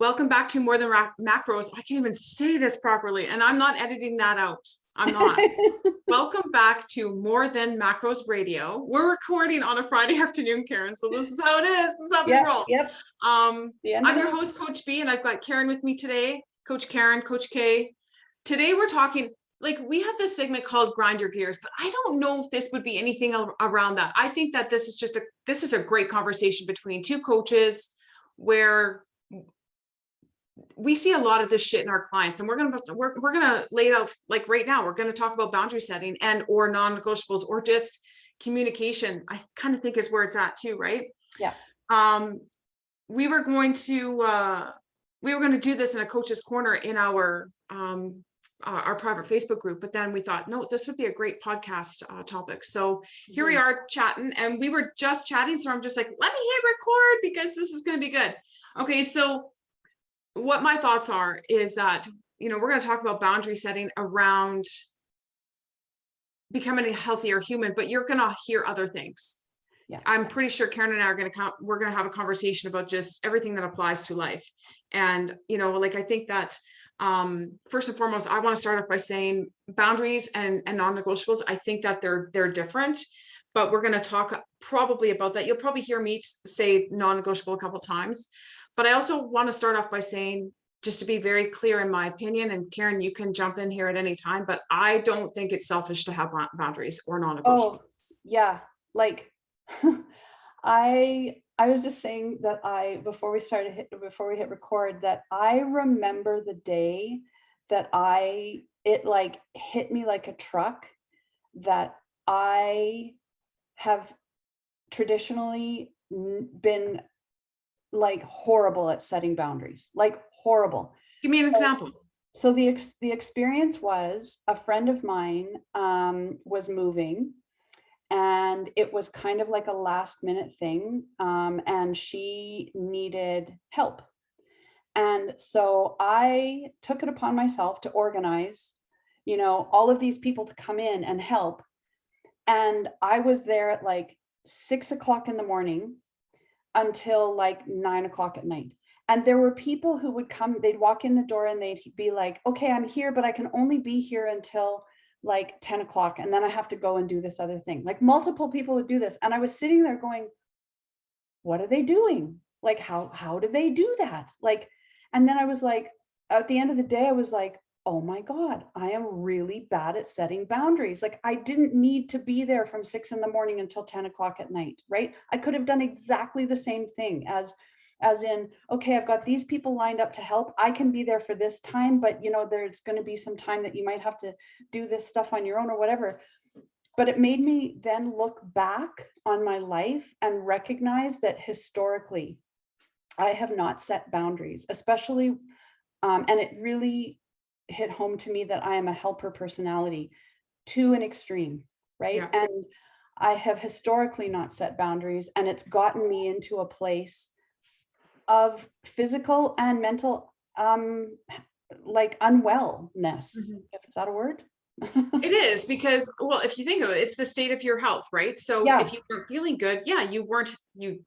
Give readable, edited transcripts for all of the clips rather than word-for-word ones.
Welcome back to More Than Macros. I can't even say this properly, and I'm not editing that out. I'm not. Welcome back to More Than Macros Radio. We're recording on a Friday afternoon, Karen. So this is how it is. This is how we roll. Yep. I'm your host, Coach B, and I've got Karen with me today. Coach Karen, Coach K. Today we're talking, like, we have this segment called Grind Your Gears, but I don't know if this would be anything around that. I think that this is a great conversation between two coaches where we see a lot of this shit in our clients, and we're gonna lay it out. Like right now, we're gonna talk about boundary setting and or non-negotiables or just communication. I kind of think is where it's at too, right? Yeah. We were going to do this in a coach's corner in our private Facebook group, but then we thought, no, this would be a great podcast topic. So here we are chatting, and we were just chatting. So I'm just like, let me hit record because this is going to be good. Okay, so what my thoughts are is that, we're going to talk about boundary setting around becoming a healthier human, but you're going to hear other things. Yeah. I'm pretty sure Karen and I we're going to have a conversation about just everything that applies to life. And, I think that first and foremost, I want to start off by saying boundaries and non-negotiables. I think that they're different, but we're going to talk probably about that. You'll probably hear me say non-negotiable a couple of times. But I also want to start off by saying, just to be very clear in my opinion, and Karen, you can jump in here at any time, but I don't think it's selfish to have boundaries or non-negotiables. Oh, yeah. Like I was just saying that before we hit record, that I remember the day that it like hit me like a truck, that I have traditionally been like horrible at setting boundaries, like horrible. Give me an example. So the experience was, a friend of mine was moving, and it was kind of like a last minute thing, and she needed help. And so I took it upon myself to organize, all of these people to come in and help. And I was there at like 6 o'clock in the morning until like 9 o'clock at night. And there were people who would come, they'd walk in the door and they'd be like, okay, I'm here, but I can only be here until like 10 o'clock. And then I have to go and do this other thing. Like multiple people would do this. And I was sitting there going, what are they doing? Like, how do they do that? Like, and then I was like, at the end of the day, I was like, oh my God, I am really bad at setting boundaries. Like, I didn't need to be there from 6 in the morning until 10 o'clock at night, right? I could have done exactly the same thing as in, okay, I've got these people lined up to help. I can be there for this time, but there's going to be some time that you might have to do this stuff on your own or whatever. But it made me then look back on my life and recognize that historically, I have not set boundaries, especially, and it really hit home to me that I am a helper personality to an extreme, right? Yeah. And I have historically not set boundaries, and it's gotten me into a place of physical and mental like unwellness. Is that a word? It is, because, well, if you think of it, it's the state of your health, right? So if you weren't feeling good, you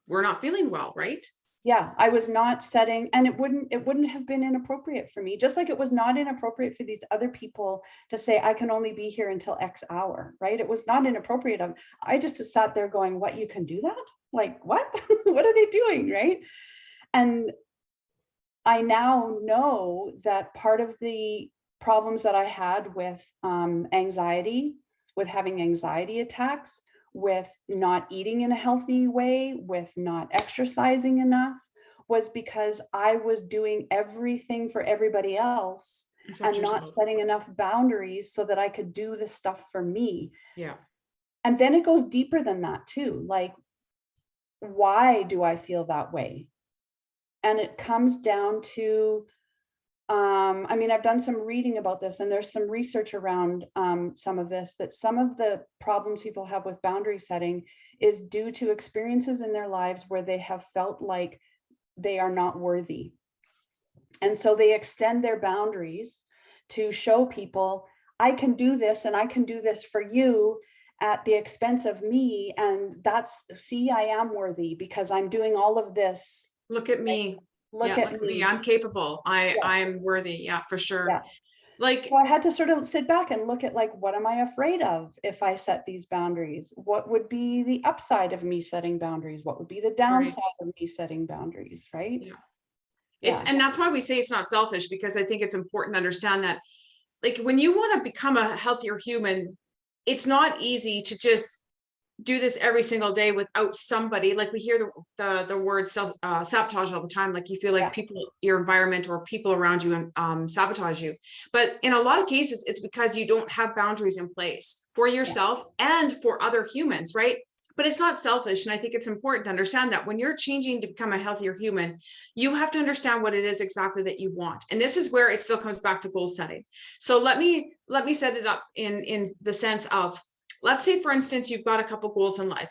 were not feeling well, right? Yeah, I was not setting, and it wouldn't have been inappropriate for me, just like it was not inappropriate for these other people to say, I can only be here until X hour, right? It was not inappropriate. I just sat there going, what, you can do that? Like, what? What are they doing, right? And I now know that part of the problems that I had with anxiety, with having anxiety attacks, with not eating in a healthy way, with not exercising enough, was because I was doing everything for everybody else and not setting enough boundaries so that I could do the stuff for me. Yeah. And then it goes deeper than that too. Like, why do I feel that way? And it comes down to, I've done some reading about this, and there's some research around some of this, that some of the problems people have with boundary setting is due to experiences in their lives where they have felt like they are not worthy. And so they extend their boundaries to show people, I can do this, and I can do this for you at the expense of me. And see, I am worthy because I'm doing all of this. Look at me. look Look at at me, me. I'm capable. Yeah. I'm worthy. Yeah, for sure. Yeah. Like, So I had to sort of sit back and look at, like, what am I afraid of if I set these boundaries? What would be the upside of me setting boundaries? What would be the right. downside of me setting boundaries, right? Yeah. Yeah. And that's why we say it's not selfish, because I think it's important to understand that, like, when you want to become a healthier human, it's not easy to just do this every single day without somebody. Like, we hear the word self sabotage all the time. Like, you feel like Yeah. people, your environment or people around you sabotage you. But in a lot of cases, it's because you don't have boundaries in place for yourself and for other humans, right? But it's not selfish. And I think it's important to understand that when you're changing to become a healthier human, you have to understand what it is exactly that you want. And this is where it still comes back to goal setting. So let me set it up in the sense of, let's say, for instance, you've got a couple goals in life.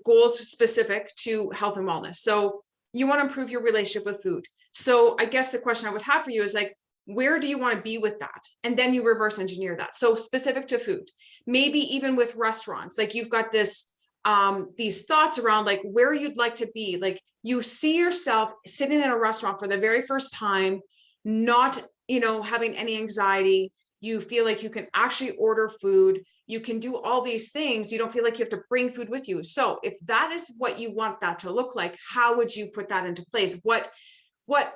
Goals specific to health and wellness. So you want to improve your relationship with food. So I guess the question I would have for you is, like, where do you want to be with that? And then you reverse engineer that. So specific to food, maybe even with restaurants, like, you've got these thoughts around, like, where you'd like to be. Like, you see yourself sitting in a restaurant for the very first time, not, having any anxiety. You feel like you can actually order food. You can do all these things. You don't feel like you have to bring food with you. So if that is what you want that to look like, how would you put that into place? What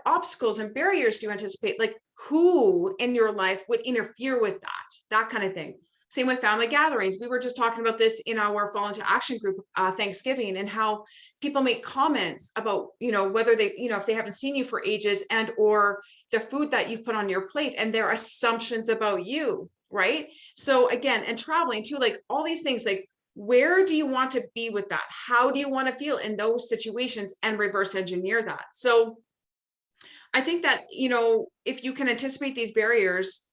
obstacles and barriers do you anticipate? Like, who in your life would interfere with that kind of thing? Same with family gatherings. We were just talking about this in our Fall into Action group, Thanksgiving, and how people make comments about, whether they, if they haven't seen you for ages, and or the food that you've put on your plate, and their assumptions about you, right? So again, and traveling too, like, all these things, like, where do you want to be with that? How do you want to feel in those situations, and reverse engineer that? So I think that, if you can anticipate these barriers,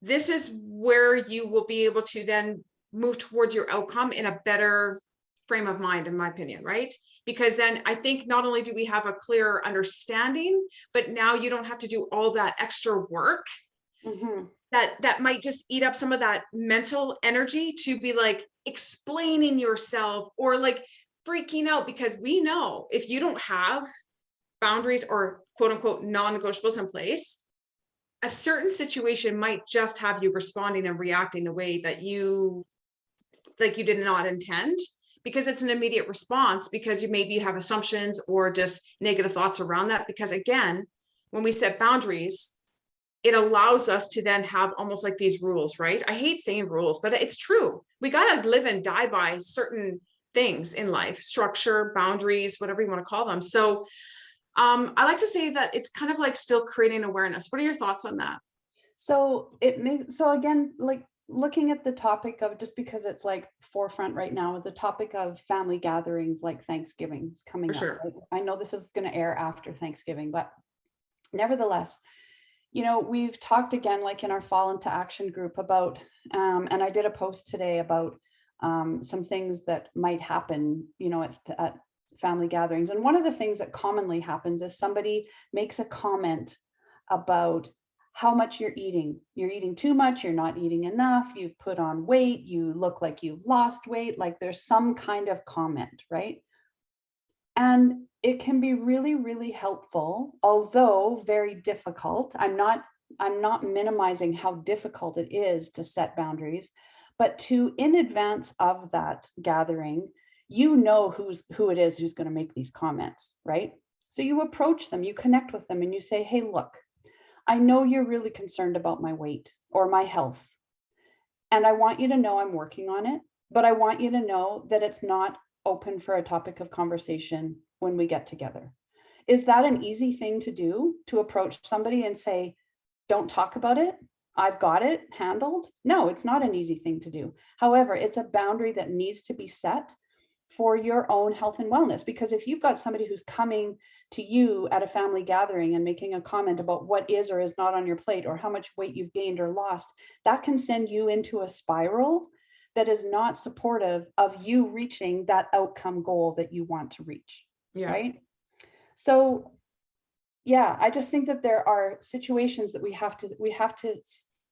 this is where you will be able to then move towards your outcome in a better frame of mind, in my opinion, right? Because then I think not only do we have a clearer understanding, but now you don't have to do all that extra work that might just eat up some of that mental energy to be, like, explaining yourself or, like, freaking out, because we know if you don't have boundaries or quote unquote non-negotiables in place, a certain situation might just have you responding and reacting the way that you did not intend, because it's an immediate response, because you have assumptions or just negative thoughts around that. Because again, when we set boundaries, it allows us to then have almost like these rules, right? I hate saying rules, but it's true. We got to live and die by certain things in life: structure, boundaries, whatever you want to call them. So I like to say that it's kind of like still creating awareness. What are your thoughts on that? So again, like, looking at the topic of, just because it's like forefront right now, the topic of family gatherings, like Thanksgiving is coming For up. sure. Right? I know this is going to air after Thanksgiving, but nevertheless, we've talked again, like in our Fall into Action group, about, and I did a post today about some things that might happen, at family gatherings. And one of the things that commonly happens is somebody makes a comment about how much you're eating. You're eating too much, you're not eating enough, you've put on weight, you look like you've lost weight, like there's some kind of comment, right? And it can be really, really helpful, although very difficult. I'm not minimizing how difficult it is to set boundaries, but in advance of that gathering, who it is who's going to make these comments, right? So you approach them, you connect with them, and you say, hey, look, I know you're really concerned about my weight or my health, and I want you to know I'm working on it, but I want you to know that it's not open for a topic of conversation when we get together. Is that an easy thing to do, to approach somebody and say, don't talk about it, I've got it handled? No, it's not an easy thing to do. However, it's a boundary that needs to be set for your own health and wellness. Because if you've got somebody who's coming to you at a family gathering and making a comment about what is or is not on your plate, or how much weight you've gained or lost, that can send you into a spiral that is not supportive of you reaching that outcome goal that you want to reach. Yeah. Right? So yeah, I just think that there are situations that we have to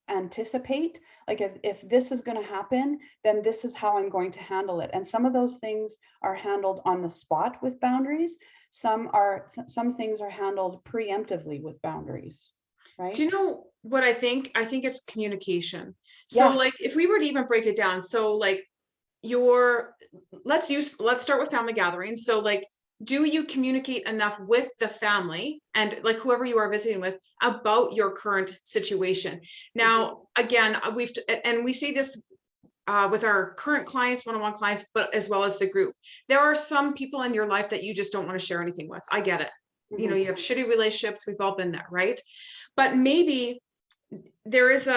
anticipate, like if this is going to happen, then this is how I'm going to handle it. And some of those things are handled on the spot with boundaries. Some things are handled preemptively with boundaries, right? Do you know what I think? I think it's communication. So Yeah. like if we were to even break it down, so like let's start with family gatherings. So like, do you communicate enough with the family and like whoever you are visiting with about your current situation? Now, again, we see this with our current clients, one-on-one clients, but as well as the group. There are some people in your life that you just don't want to share anything with. I get it. You know, you have shitty relationships. We've all been there, right? But maybe this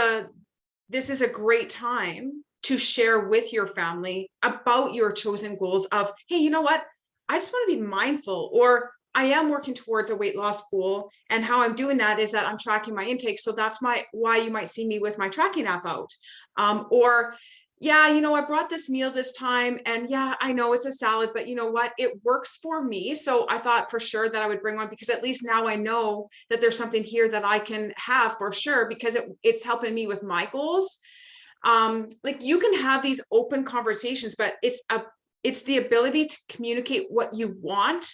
is a great time to share with your family about your chosen goals of, hey, you know what? I just want to be mindful, or I am working towards a weight loss goal. And how I'm doing that is that I'm tracking my intake. So that's why you might see me with my tracking app out. Or yeah, you know, I brought this meal this time and yeah, I know it's a salad, but you know what? It works for me. So I thought for sure that I would bring one because at least now I know that there's something here that I can have for sure because it's helping me with my goals. Like you can have these open conversations, but it's the ability to communicate what you want.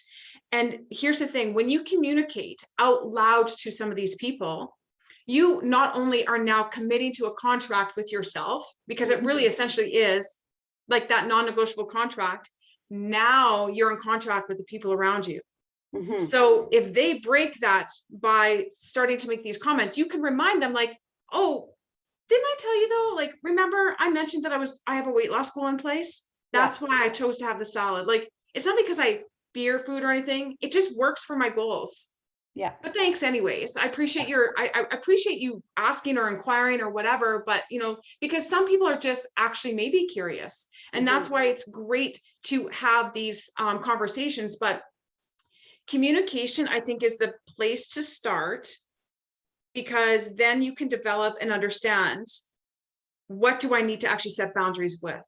And here's the thing, when you communicate out loud to some of these people, you not only are now committing to a contract with yourself, because it really essentially is like that non-negotiable contract. Now you're in contract with the people around you. So if they break that by starting to make these comments, you can remind them like, oh, didn't I tell you though? Like, remember I mentioned that I have a weight loss goal in place. That's why I chose to have the salad. Like, it's not because I fear food or anything. It just works for my goals. Yeah. But thanks anyways. I appreciate I appreciate you asking or inquiring or whatever, but you know, because some people are just actually maybe curious. And that's why it's great to have these conversations. But communication, I think, is the place to start, because then you can develop and understand, what do I need to actually set boundaries with?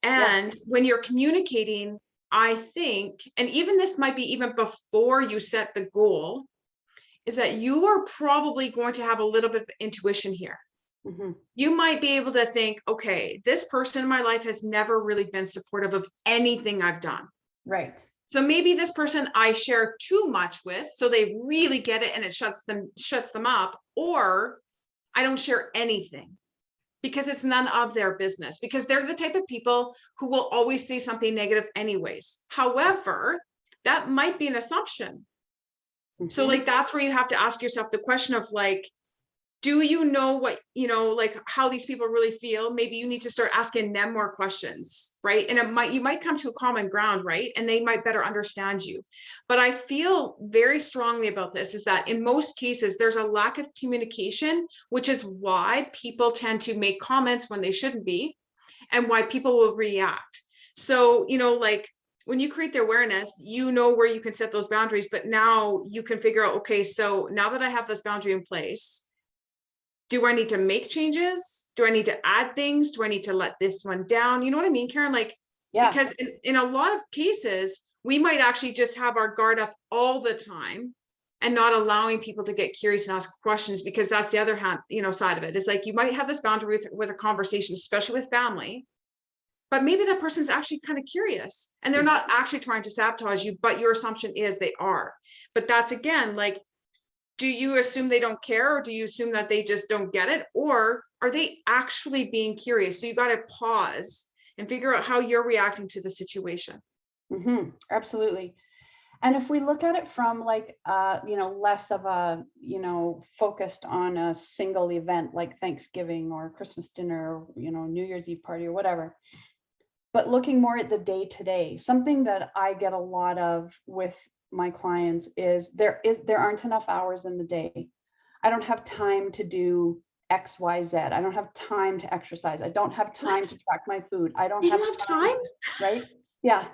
And when you're communicating, I think, and even this might be even before you set the goal, is that you are probably going to have a little bit of intuition here. You might be able to think, okay, this person in my life has never really been supportive of anything I've done. Right. So maybe this person I share too much with, so they really get it and it shuts them up, or I don't share anything because it's none of their business, because they're the type of people who will always say something negative anyways. However, that might be an assumption. So like, that's where you have to ask yourself the question of like, do you know what, you know, like how these people really feel? Maybe you need to start asking them more questions, right? And you might come to a common ground, right? And they might better understand you. But I feel very strongly about this, is that in most cases, there's a lack of communication, which is why people tend to make comments when they shouldn't be, and why people will react. So, you know, like when you create the awareness, you know where you can set those boundaries, but now you can figure out, okay, so now that I have this boundary in place, do I need to make changes? Do I need to add things? Do I need to let this one down? You know what I mean, Karen? Like, because in a lot of cases, we might actually just have our guard up all the time and not allowing people to get curious and ask questions, because that's the other hand, you know, side of it is like, you might have this boundary with a conversation, especially with family, but maybe that person's actually kind of curious and they're not actually trying to sabotage you, but your assumption is they are. But that's, again, like, do you assume they don't care, or do you assume that they just don't get it, or are they actually being curious? So you got to pause and figure out how you're reacting to the situation. Absolutely. And if we look at it from like, you know, less of a, you know, focused on a single event like Thanksgiving or Christmas dinner, or, you know, New Year's Eve party or whatever, but looking more at the day to day, something that I get a lot of with my clients is there aren't enough hours in the day. I don't have time to do XYZ. I don't have time to exercise. I don't have time to track my food. I don't have time. Right? Yeah.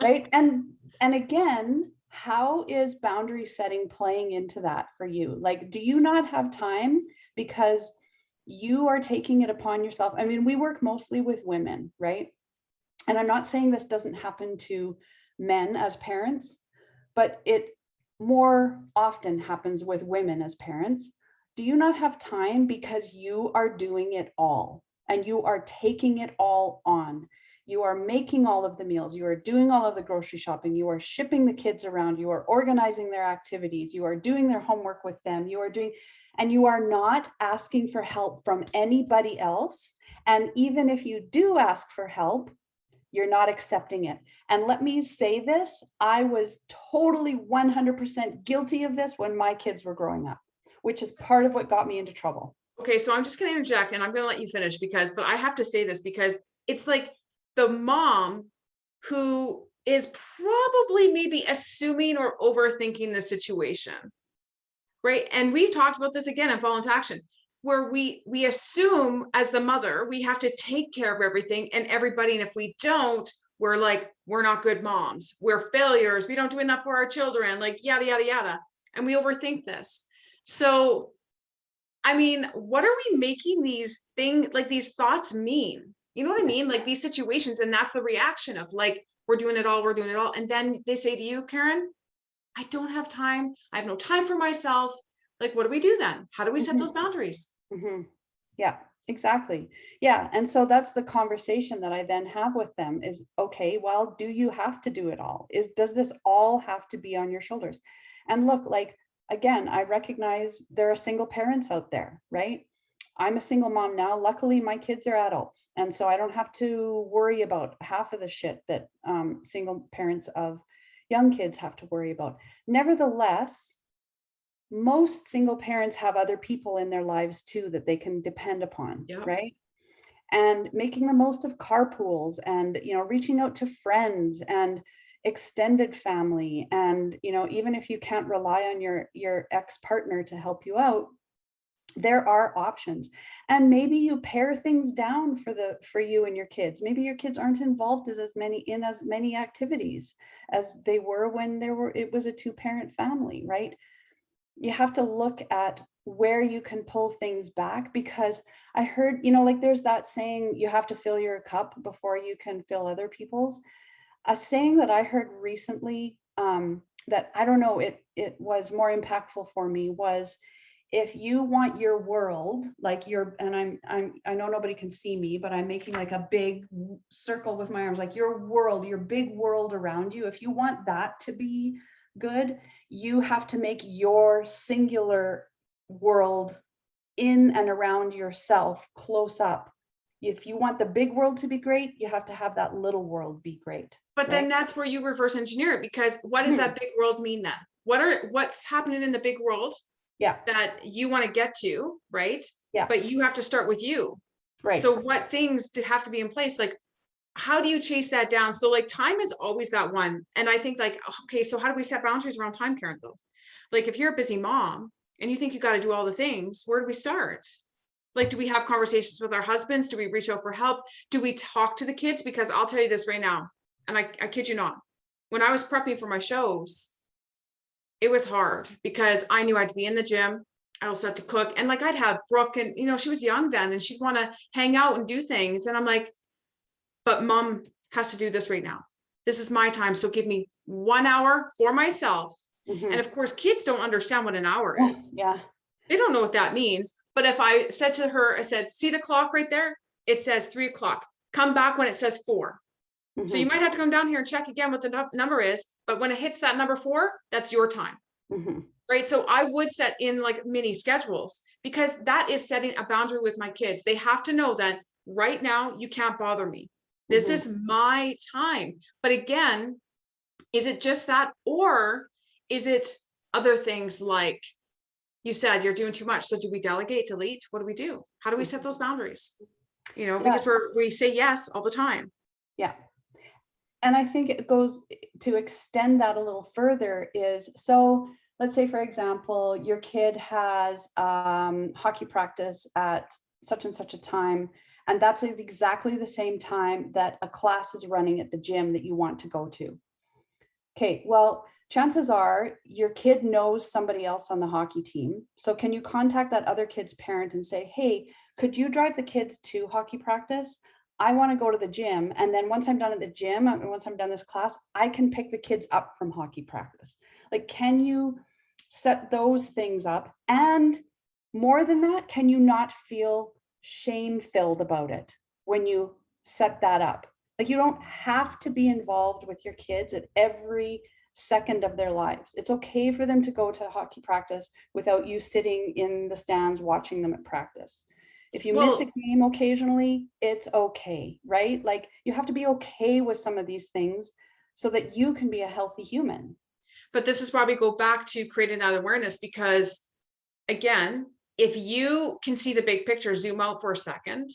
Right. And again, how is boundary setting playing into that for you? Like, do you not have time because you are taking it upon yourself? I mean, we work mostly with women, right? And I'm not saying this doesn't happen to men as parents, but it more often happens with women as parents. do you not have time because you are doing it all and you are taking it all on? You are making all of the meals, you are doing all of the grocery shopping, you are shipping the kids around, you are organizing their activities, you are doing their homework with them, and you are not asking for help from anybody else. And even if you do ask for help, you're not accepting it. And let me say this, I was totally 100% guilty of this when my kids were growing up, which is part of what got me into trouble. Okay, so I'm just going to interject and I'm going to let you finish but I have to say this because it's like the mom who is probably maybe assuming or overthinking the situation, right? And we talked about this again in Fall into Action, where we assume as the mother, we have to take care of everything and everybody. And if we don't, we're like, we're not good moms. We're failures. We don't do enough for our children, like yada, yada, yada. And we overthink this. So, I mean, what are we making these things, like these thoughts mean? You know what I mean? Like these situations, and that's the reaction of like, we're doing it all, we're doing it all. And then they say to you, Karen, I don't have time. I have no time for myself. Like, what do we do then? How do we set those boundaries? Yeah, exactly. Yeah. And so that's the conversation that I then have with them is, okay, well, do you have to do it all? Does this all have to be on your shoulders? And look, like, again, I recognize there are single parents out there, right? I'm a single mom now. Luckily, my kids are adults. And so I don't have to worry about half of the shit that single parents of young kids have to worry about. Nevertheless, most single parents have other people in their lives too that they can depend upon, Yep. right? And making the most of carpools and, reaching out to friends and extended family. And, even if you can't rely on your ex-partner to help you out, there are options. And maybe you pare things down for you and your kids. Maybe your kids aren't involved in as many activities as they were when it was a two-parent family, right? You have to look at where you can pull things back, because I heard, like there's that saying, you have to fill your cup before you can fill other people's. A saying that I heard recently, that I don't know, it was more impactful for me, was if you want your world, like and I know nobody can see me, but I'm making like a big circle with my arms, like your world, your big world around you. If you want that to be good, you have to make your singular world in and around yourself close up. If you want the big world to be great, you have to have that little world be great. But then that's where you reverse engineer it, because what does that big world mean then? What's happening in the big world that you want to get to, right? Yeah. But you have to start with you. Right. So what things have to be in place? Like, how do you chase that down? So like time is always that one. And I think like, okay, so how do we set boundaries around time, Karen, though? Like if you're a busy mom and you think you got to do all the things, where do we start? Like, do we have conversations with our husbands? Do we reach out for help? Do we talk to the kids? Because I'll tell you this right now, and I kid you not, when I was prepping for my shows, it was hard because I knew I'd be in the gym. I also had to cook. And like I'd have Brooke, and she was young then and she'd want to hang out and do things. And I'm like, but mom has to do this right now. This is my time. So give me 1 hour for myself. And of course, kids don't understand what an hour is. Yeah. They don't know what that means. But if I said to her, I said, see the clock right there? It says 3 o'clock. Come back when it says 4. So you might have to come down here and check again what the number is. But when it hits that number 4, that's your time. Right. So I would set in like mini schedules, because that is setting a boundary with my kids. They have to know that right now you can't bother me. This is my time. But again, is it just that, or is it other things like you said, you're doing too much? So do we delegate, delete? What do we do? How do we set those boundaries? Because we say yes all the time. Yeah. And I think it goes to extend that a little further is, so let's say, for example, your kid has hockey practice at such and such a time, and that's at exactly the same time that a class is running at the gym that you want to go to. Okay, well, chances are your kid knows somebody else on the hockey team. So can you contact that other kid's parent and say, hey, could you drive the kids to hockey practice? I want to go to the gym. And then once I'm done at the gym, and once I'm done this class, I can pick the kids up from hockey practice. Like, can you set those things up? And more than that, can you not feel shame-filled about it when you set that up? Like, you don't have to be involved with your kids at every second of their lives. It's okay for them to go to hockey practice without you sitting in the stands watching them at practice. If you miss a game occasionally, it's okay, right? Like, you have to be okay with some of these things so that you can be a healthy human. But this is why we go back to creating that awareness, because again, if you can see the big picture, zoom out for a second,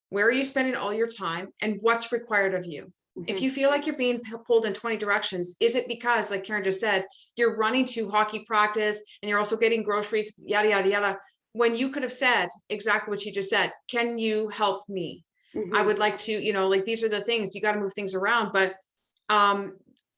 where are you spending all your time and what's required of you? If you feel like you're being pulled in 20 directions, is it because, like Karen just said, you're running to hockey practice and you're also getting groceries, yada, yada, yada, when you could have said exactly what you just said? Can you help me? I would like to, you know, like, these are the things, you got to move things around. But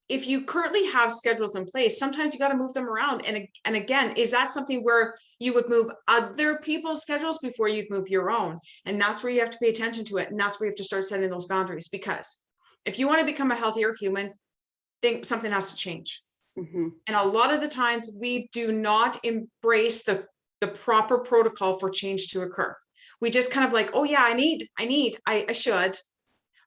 if you currently have schedules in place, sometimes you got to move them around. And again, is that something where you would move other people's schedules before you'd move your own? And that's where you have to pay attention to it. And that's where you have to start setting those boundaries, because if you want to become a healthier human, think something has to change. And a lot of the times we do not embrace the proper protocol for change to occur. We just kind of like, oh yeah, I should,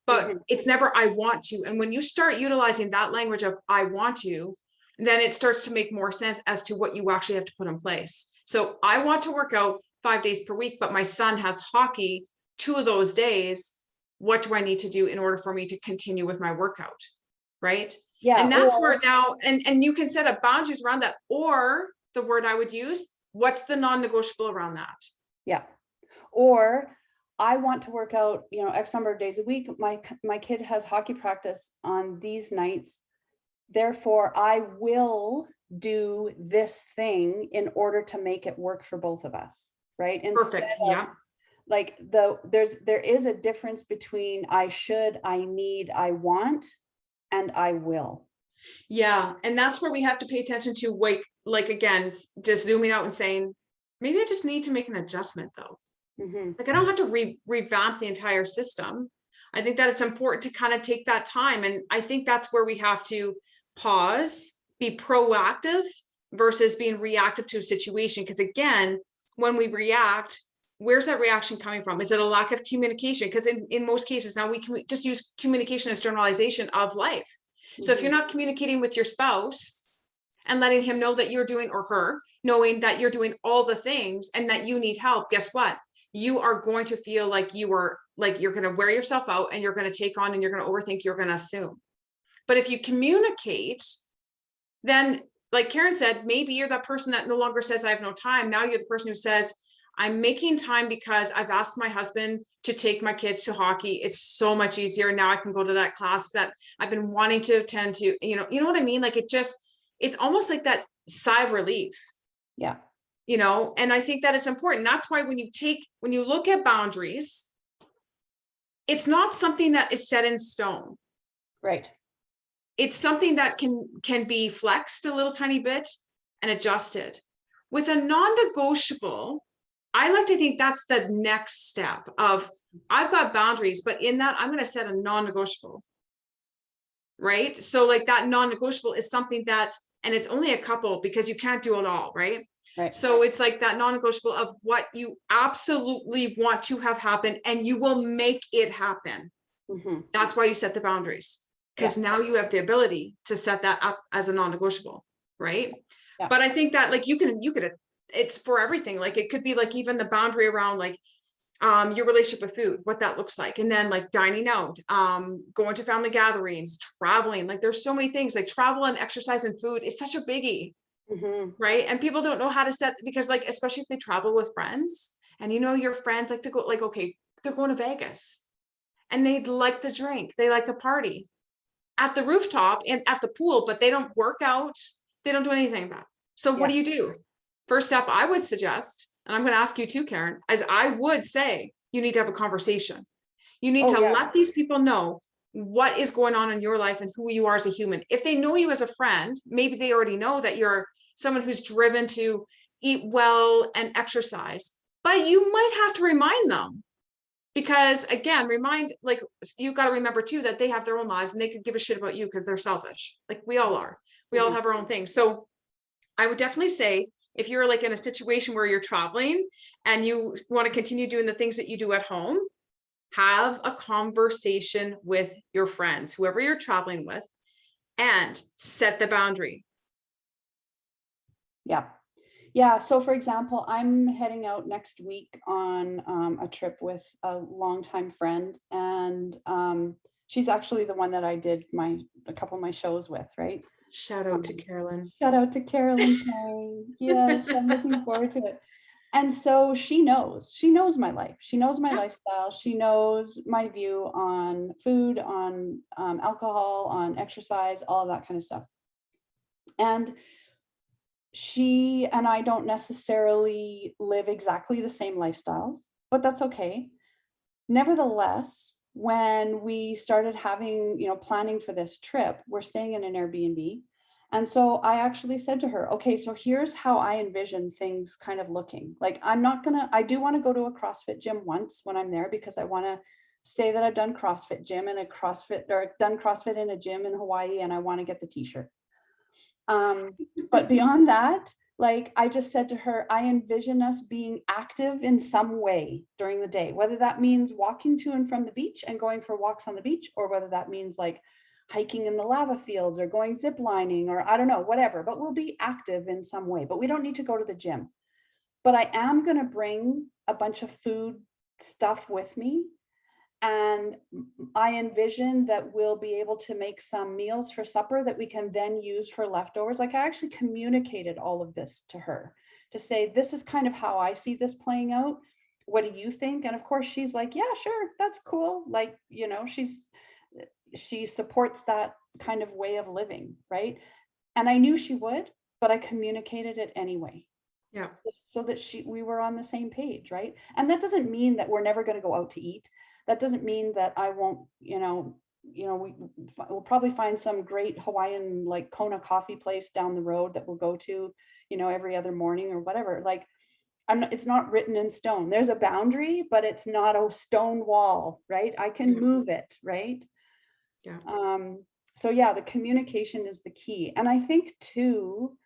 but it's never, I want to. And when you start utilizing that language of I want to, then it starts to make more sense as to what you actually have to put in place. So I want to work out 5 days per week, but my son has hockey 2 of those days. What do I need to do in order for me to continue with my workout? Right. Yeah. And that's where now, and you can set up boundaries around that. Or the word I would use, what's the non-negotiable around that? Yeah. Or I want to work out, you know, X number of days a week. My kid has hockey practice on these nights. Therefore, I will do this thing in order to make it work for both of us. Right. Perfect. Yeah. Like there is a difference between I should, I need, I want, and I will. Yeah. And that's where we have to pay attention to, like again, just zooming out and saying, maybe I just need to make an adjustment though. Like, I don't have to revamp the entire system. I think that it's important to kind of take that time. And I think that's where we have to pause, be proactive versus being reactive to a situation. Because again, when we react, where's that reaction coming from? Is it a lack of communication? Because in most cases now we can just use communication as generalization of life. So if you're not communicating with your spouse and letting him know that you're doing, or her knowing that you're doing all the things and that you need help, guess what? You are going to feel like you're going to wear yourself out, and you're going to take on, and you're going to overthink, you're going to assume. But if you communicate, then like Karen said, maybe you're that person that no longer says I have no time. Now you're the person who says, I'm making time because I've asked my husband to take my kids to hockey. It's so much easier. Now I can go to that class that I've been wanting to attend to, you know what I mean? Like, it's almost like that sigh of relief. Yeah. You know, and I think that it's important. That's why when you look at boundaries, it's not something that is set in stone. Right. It's something that can be flexed a little tiny bit and adjusted. With a non-negotiable, I like to think that's the next step of, I've got boundaries, but in that I'm going to set a non-negotiable. Right. So like that non-negotiable is something that, and it's only a couple because you can't do it all. Right. Right. So it's like that non-negotiable of what you absolutely want to have happen, and you will make it happen. That's why you set the boundaries, because now you have the ability to set that up as a non-negotiable. Right. Yeah. But I think that like you could, it's for everything. Like it could be like even the boundary around like your relationship with food, what that looks like. And then like dining out, going to family gatherings, traveling, like there's so many things. Like travel and exercise and food is such a biggie. Right. And people don't know how to set, because like, especially if they travel with friends, and you know, your friends like to go, like, okay, they're going to Vegas and they like the drink, they like the party at the rooftop and at the pool, but they don't work out, they don't do anything about it. So what do? First step I would suggest, and I'm going to ask you too, Karen, as I would say, you need to have a conversation. You need to let these people know what is going on in your life and who you are as a human. If they know you as a friend, maybe they already know that you're someone who's driven to eat well and exercise, but you might have to remind them, because again, like, you got to remember too, that they have their own lives and they could give a shit about you because they're selfish. Like we all are, we all have our own things. So I would definitely say if you're like in a situation where you're traveling and you want to continue doing the things that you do at home, have a conversation with your friends, whoever you're traveling with, and set the boundary. Yeah. Yeah. So for example, I'm heading out next week on a trip with a longtime friend, and she's actually the one that I did a couple of my shows with, right? Shout out to Carolyn. Shout out to Carolyn Kang. Yes, I'm looking forward to it. And so she knows my life. She knows my lifestyle. She knows my view on food, on alcohol, on exercise, all of that kind of stuff. And she and I don't necessarily live exactly the same lifestyles, but that's okay. Nevertheless, when we started having, planning for this trip, we're staying in an Airbnb. And so I actually said to her, okay, so here's how I envision things kind of looking. Like, I do want to go to a CrossFit gym once when I'm there, because I want to say that I've done CrossFit gym and done CrossFit in a gym in Hawaii, and I want to get the t-shirt. But beyond that, like, I just said to her, I envision us being active in some way during the day, whether that means walking to and from the beach and going for walks on the beach, or whether that means like hiking in the lava fields or going zip lining, or I don't know, whatever, but we'll be active in some way. But we don't need to go to the gym. But I am going to bring a bunch of food stuff with me. And I envision that we'll be able to make some meals for supper that we can then use for leftovers. Like, I actually communicated all of this to her to say, this is kind of how I see this playing out. What do you think? And of course, she's like, yeah, sure, that's cool. Like, she supports that kind of way of living, right? And I knew she would, but I communicated it anyway. Yeah. So that we were on the same page, right? And that doesn't mean that we're never going to go out to eat. That doesn't mean that I won't, we'll probably find some great Hawaiian, like Kona coffee place down the road that we'll go to, every other morning or whatever. Like, it's not written in stone. There's a boundary, but it's not a stone wall, right? I can move it, right? Yeah. So yeah, the communication is the key. And I think too,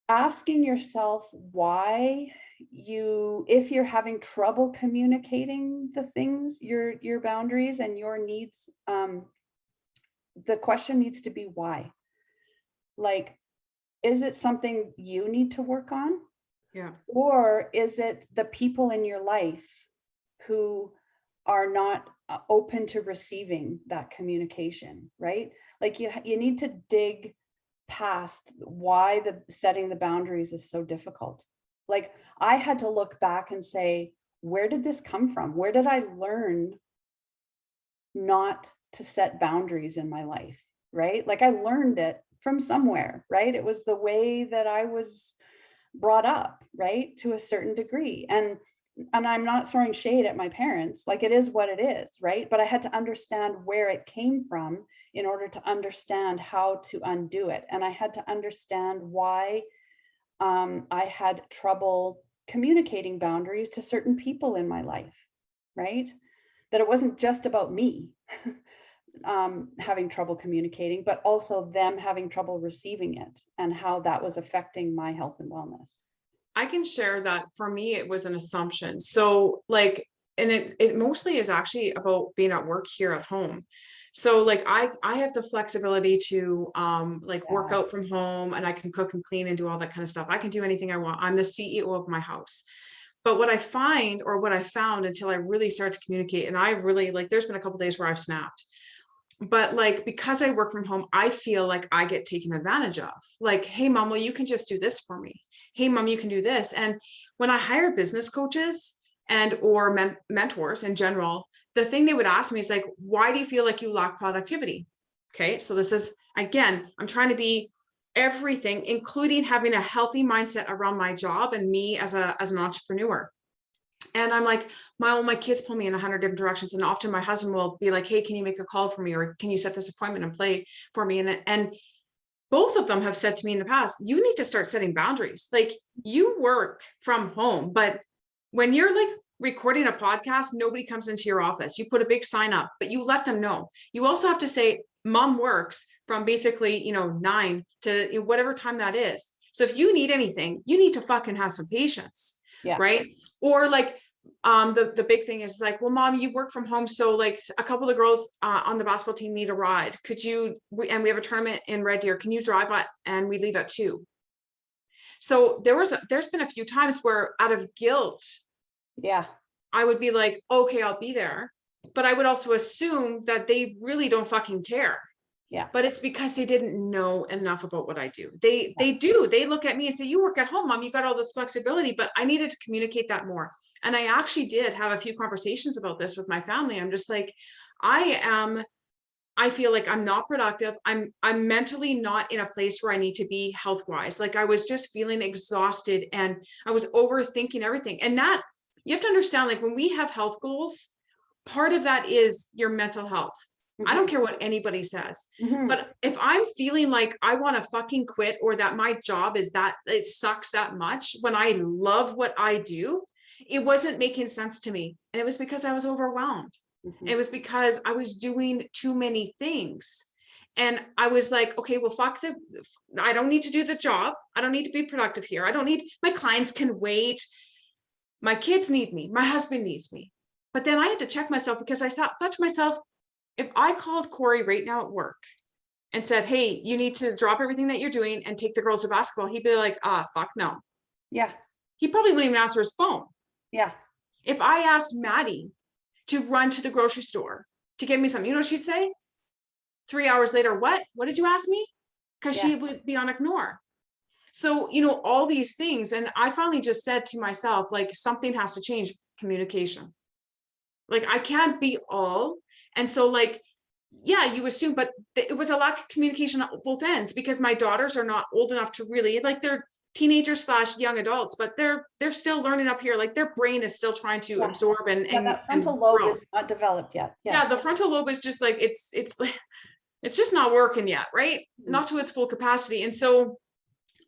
asking yourself why if you're having trouble communicating the things, your boundaries and your needs, the question needs to be why. Like, is it something you need to work on? Yeah. Or is it the people in your life who are not open to receiving that communication, right? Like, you need to dig past why setting the boundaries is so difficult. Like, I had to look back and say, where did this come from? Where did I learn not to set boundaries in my life, right? Like, I learned it from somewhere, right? It was the way that I was brought up, right? To a certain degree. And I'm not throwing shade at my parents, like, it is what it is, right? But I had to understand where it came from in order to understand how to undo it. And I had to understand why I had trouble communicating boundaries to certain people in my life, right? That it wasn't just about me having trouble communicating, but also them having trouble receiving it, and how that was affecting my health and wellness. I can share that for me, it was an assumption. So like, and it mostly is actually about being at work here at home. So like, I have the flexibility to work out from home, and I can cook and clean and do all that kind of stuff. I can do anything I want. I'm the CEO of my house. But what I found until I really started to communicate, and I really, like, there's been a couple of days where I've snapped, but like, because I work from home, I feel like I get taken advantage of. Like, hey mom, well, you can just do this for me. Hey mom, you can do this. And when I hire business coaches or mentors in general, the thing they would ask me is like, why do you feel like you lack productivity? Okay. So this is, again, I'm trying to be everything, including having a healthy mindset around my job and me as an entrepreneur. And I'm like, my kids pull me in 100 different directions. And often my husband will be like, hey, can you make a call for me? Or can you set this appointment and play for me? And both of them have said to me in the past, you need to start setting boundaries. Like, you work from home, but when you're like recording a podcast, nobody comes into your office. You put a big sign up, but you let them know. You also have to say, mom works from basically, 9 to whatever time that is. So if you need anything, you need to fucking have some patience. Yeah. Right. Or like, the big thing is like, well, mom, you work from home. So like a couple of the girls on the basketball team need a ride. Could you, and we have a tournament in Red Deer. Can you drive at, and we leave at 2. So there's been a few times where out of guilt, Yeah. I would be like, okay, I'll be there. But I would also assume that they really don't fucking care. Yeah. But it's because they didn't know enough about what I do. They look at me and say, you work at home, mom, you got all this flexibility, but I needed to communicate that more. And I actually did have a few conversations about this with my family. I'm just like, I feel like I'm not productive. I'm mentally not in a place where I need to be health-wise. Like I was just feeling exhausted and I was overthinking everything. And that, you have to understand, like when we have health goals, part of that is your mental health. I don't care what anybody says, but if I'm feeling like I want to fucking quit, or that my job is that it sucks that much when I love what I do, it wasn't making sense to me. And it was because I was overwhelmed. It was because I was doing too many things. And I was like, okay, well, I don't need to do the job. I don't need to be productive here. I don't need, my clients can wait. My kids need me. My husband needs me. But then I had to check myself, because I thought to myself, if I called Corey right now at work and said, hey, you need to drop everything that you're doing and take the girls to basketball, he'd be like, fuck no. Yeah. He probably wouldn't even answer his phone. Yeah. If I asked Maddie to run to the grocery store to get me something, you know what she'd say? 3 hours later, what did you ask me? Because she would be on ignore. So, all these things. And I finally just said to myself, like, something has to change. Communication. Like, I can't be all. And so, like, yeah, you assume, but it was a lack of communication on both ends, because my daughters are not old enough to really, like, they're teenagers / young adults, but they're still learning up here. Like their brain is still trying to absorb and that frontal lobe grow. is not developed yet. Yeah, the frontal lobe is just like, it's just not working yet, right? Not to its full capacity. And so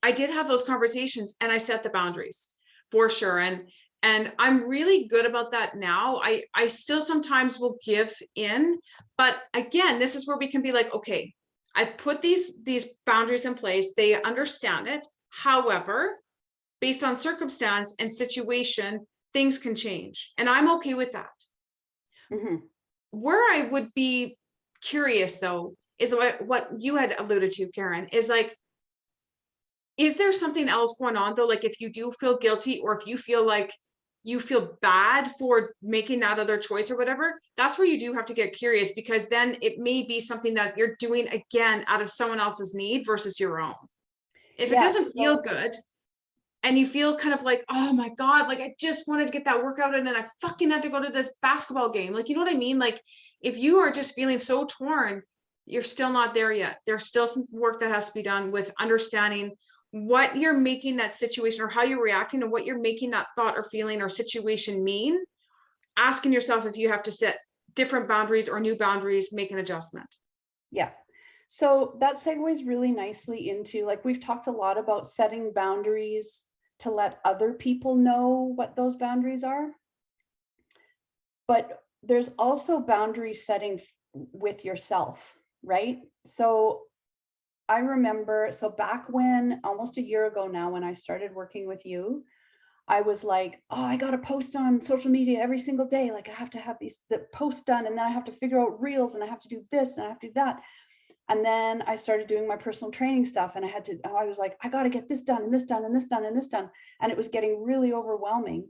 I did have those conversations and I set the boundaries for sure. And I'm really good about that now. I still sometimes will give in, but again, this is where we can be like, okay, I put these boundaries in place. They understand it. However, based on circumstance and situation, things can change. And I'm okay with that. Where I would be curious though, is what you had alluded to, Karen, is like, is there something else going on though? Like if you do feel guilty, or if you feel like you feel bad for making that other choice or whatever, that's where you do have to get curious, because then it may be something that you're doing again out of someone else's need versus your own. If it doesn't feel good and you feel kind of like, oh my God, like I just wanted to get that workout and then I fucking had to go to this basketball game. Like, you know what I mean? Like if you are just feeling so torn, you're still not there yet. There's still some work that has to be done with understanding what you're making that situation or how you're reacting and what you're making that thought or feeling or situation mean. Asking yourself if you have to set different boundaries or new boundaries, make an adjustment. Yeah. So that segues really nicely into, like, we've talked a lot about setting boundaries to let other people know what those boundaries are. But there's also boundary setting with yourself, right? So I remember, so back when, almost a year ago now, when I started working with you, I was like, oh, I got to post on social media every single day. Like I have to have the posts done, and then I have to figure out reels, and I have to do this and I have to do that. And then I started doing my personal training stuff, and I was like, I got to get this done and this done and this done and this done. And it was getting really overwhelming.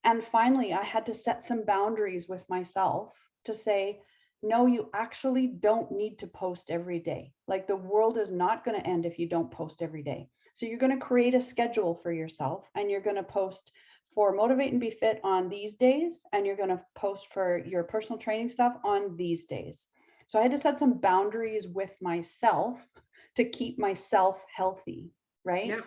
And finally, I had to set some boundaries with myself to say, no, you actually don't need to post every day. Like the world is not going to end if you don't post every day. So you're going to create a schedule for yourself, and you're going to post for Motivate and Be Fit on these days, and you're going to post for your personal training stuff on these days. So I had to set some boundaries with myself to keep myself healthy, right? Yeah.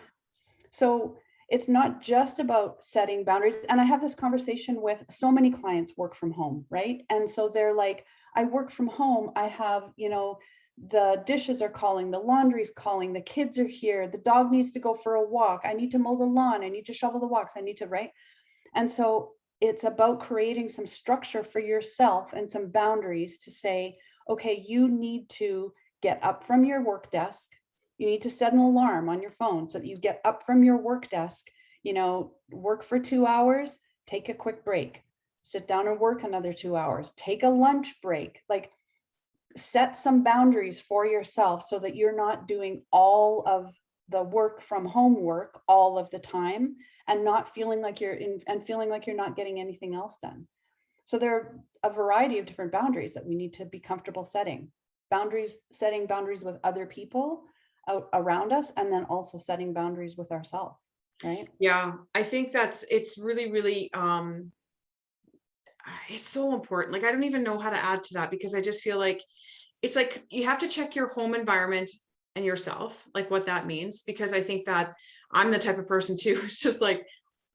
So it's not just about setting boundaries. And I have this conversation with so many clients work from home, right? And so they're like, I work from home. I have, the dishes are calling, the laundry's calling, the kids are here, the dog needs to go for a walk. I need to mow the lawn. I need to shovel the walks. I need to, right? And so it's about creating some structure for yourself and some boundaries to say, okay, you need to get up from your work desk. You need to set an alarm on your phone so that you get up from your work desk, work for 2 hours, take a quick break, sit down and work another 2 hours, take a lunch break. Like, set some boundaries for yourself so that you're not doing all of the work from home work all of the time and not feeling like feeling like you're not getting anything else done. So there are a variety of different boundaries that we need to be comfortable setting. Setting boundaries with other people around us, and then also setting boundaries with ourselves, right? Yeah, I think it's really, really, it's so important. Like, I don't even know how to add to that, because I just feel like it's like you have to check your home environment and yourself, like what that means, because I think that I'm the type of person too. It's just like,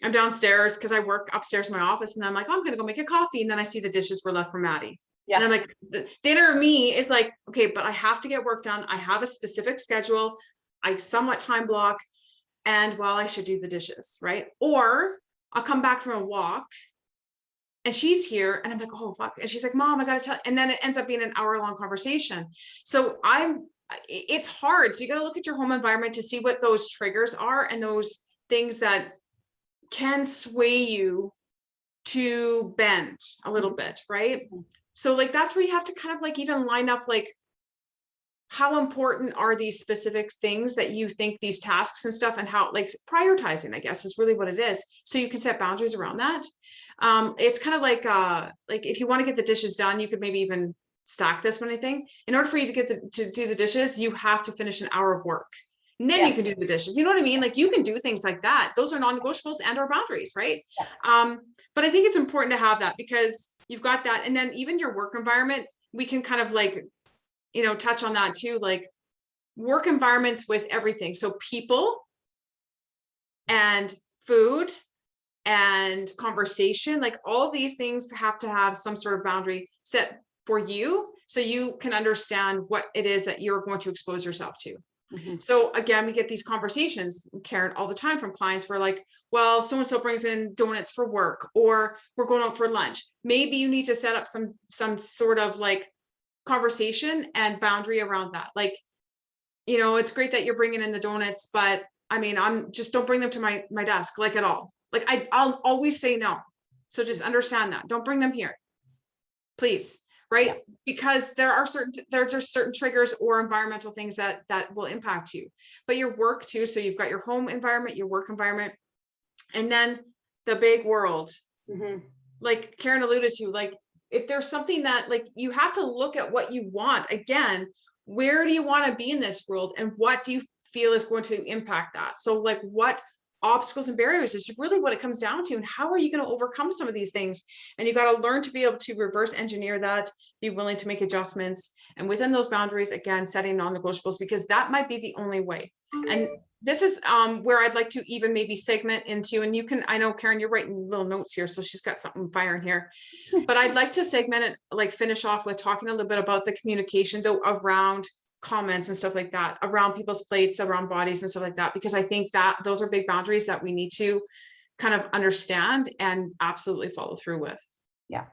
I'm downstairs because I work upstairs in my office, and I'm like, oh, I'm gonna go make a coffee, and then I see the dishes were left for Maddie. Yeah. And I'm like, the inner me is like, okay, but I have to get work done. I have a specific schedule. I somewhat time block, and well, I should do the dishes, right? Or I'll come back from a walk and she's here, and I'm like, oh fuck. And she's like, Mom, I gotta tell, and then it ends up being an hour-long conversation. So it's hard. So you gotta look at your home environment to see what those triggers are, and those things that can sway you to bend a little bit, right? So like, that's where you have to kind of like even line up, like, how important are these specific things that you think, these tasks and stuff, and how, like, prioritizing, I guess, is really what it is. So you can set boundaries around that. It's kind of like if you want to get the dishes done, you could maybe even stack this one. I think in order for you to do the dishes, you have to finish an hour of work, and then you can do the dishes. You know what I mean? Like, you can do things like that. Those are non-negotiables and our boundaries, right? But I think it's important to have that, because you've got that. And then even your work environment, we can kind of like, touch on that too, like work environments with everything. So people and food and conversation, like all these things have to have some sort of boundary set for you, so you can understand what it is that you're going to expose yourself to. So again, we get these conversations, Karen, all the time from clients where like, well, so-and-so brings in donuts for work, or we're going out for lunch. Maybe you need to set up some sort of like conversation and boundary around that. Like, it's great that you're bringing in the donuts, but I mean, I'm just, don't bring them to my desk, like, at all. Like, I'll always say no. So just understand that. Don't bring them here, please. Right? Yeah. Because there are just certain triggers or environmental things that will impact you, but your work too. So you've got your home environment, your work environment, and then the big world. Like Karen alluded to, like, if there's something that, like, you have to look at what you want. Again, where do you want to be in this world, and what do you feel is going to impact that? So like, what obstacles and barriers is really what it comes down to, and how are you going to overcome some of these things? And you got to learn to be able to reverse engineer that, be willing to make adjustments, and within those boundaries, again, setting non-negotiables, because that might be the only way. And this is where I'd like to even maybe segment into, and you can, I know Karen, you're writing little notes here, so she's got something firing here, but I'd like to segment it, like finish off with talking a little bit about the communication though around comments and stuff like that, around people's plates, around bodies and stuff like that, because I think that those are big boundaries that we need to kind of understand and absolutely follow through with. Yeah.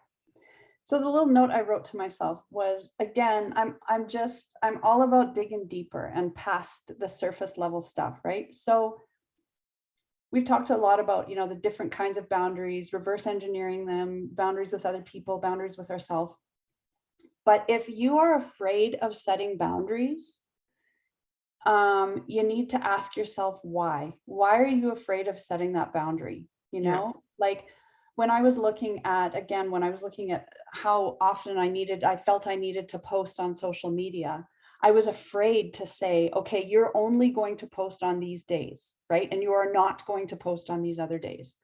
So the little note I wrote to myself was, again, I'm all about digging deeper and past the surface level stuff, right? So we've talked a lot about, the different kinds of boundaries, reverse engineering them, boundaries with other people, boundaries with ourselves. But if you are afraid of setting boundaries, you need to ask yourself why. Why are you afraid of setting that boundary? Like when I was looking at how often I felt I needed to post on social media, I was afraid to say, okay, you're only going to post on these days, right? And you are not going to post on these other days.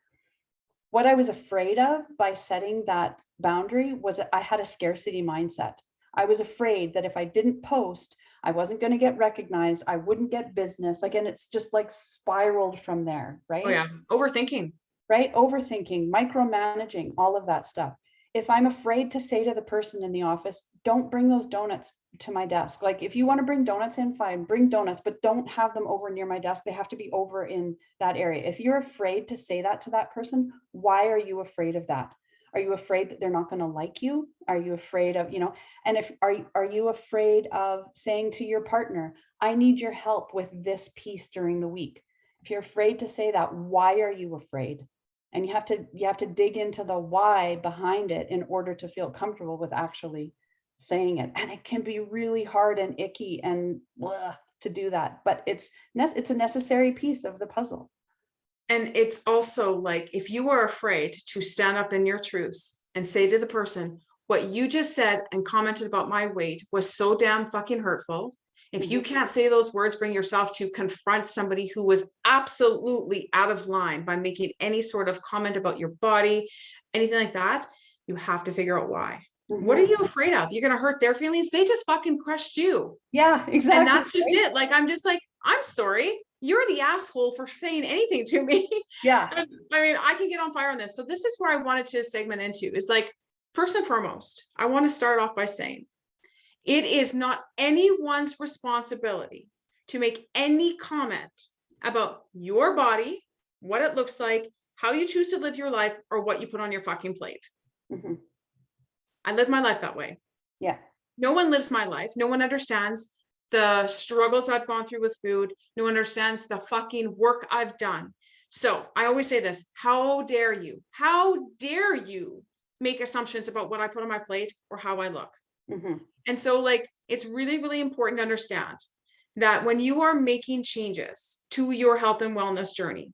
What I was afraid of by setting that boundary was that I had a scarcity mindset. I was afraid that if I didn't post, I wasn't going to get recognized. I wouldn't get business. Like, and it's just like spiraled from there, right? Oh yeah. Overthinking. Right? Overthinking, micromanaging, all of that stuff. If I'm afraid to say to the person in the office, don't bring those donuts to my desk. Like, if you want to bring donuts in, fine, bring donuts, but don't have them over near my desk. They have to be over in that area. If you're afraid to say that to that person, why are you afraid of that? Are you afraid that they're not going to like you? Are you afraid of, and if are you afraid of saying to your partner, I need your help with this piece during the week. If you're afraid to say that, why are you afraid? And you have to dig into the why behind it in order to feel comfortable with actually saying it. And it can be really hard and icky and to do that, but it's a necessary piece of the puzzle. And it's also like, if you are afraid to stand up in your truths and say to the person, what you just said and commented about my weight was so damn fucking hurtful. If you can't say those words, bring yourself to confront somebody who was absolutely out of line by making any sort of comment about your body, anything like that, you have to figure out why. What are you afraid of? You're going to hurt their feelings? They just fucking crushed you. Yeah, exactly. And that's just it. Like, I'm just like, I'm sorry. You're the asshole for saying anything to me. Yeah. I mean, I can get on fire on this. So this is where I wanted to segment into is like, first and foremost, I want to start off by saying, it is not anyone's responsibility to make any comment about your body, what it looks like, how you choose to live your life, or what you put on your fucking plate. I live my life that way. Yeah. No one lives my life. No one understands the struggles I've gone through with food. No one understands the fucking work I've done. So I always say this, how dare you make assumptions about what I put on my plate or how I look? And so like, it's really, really important to understand that when you are making changes to your health and wellness journey,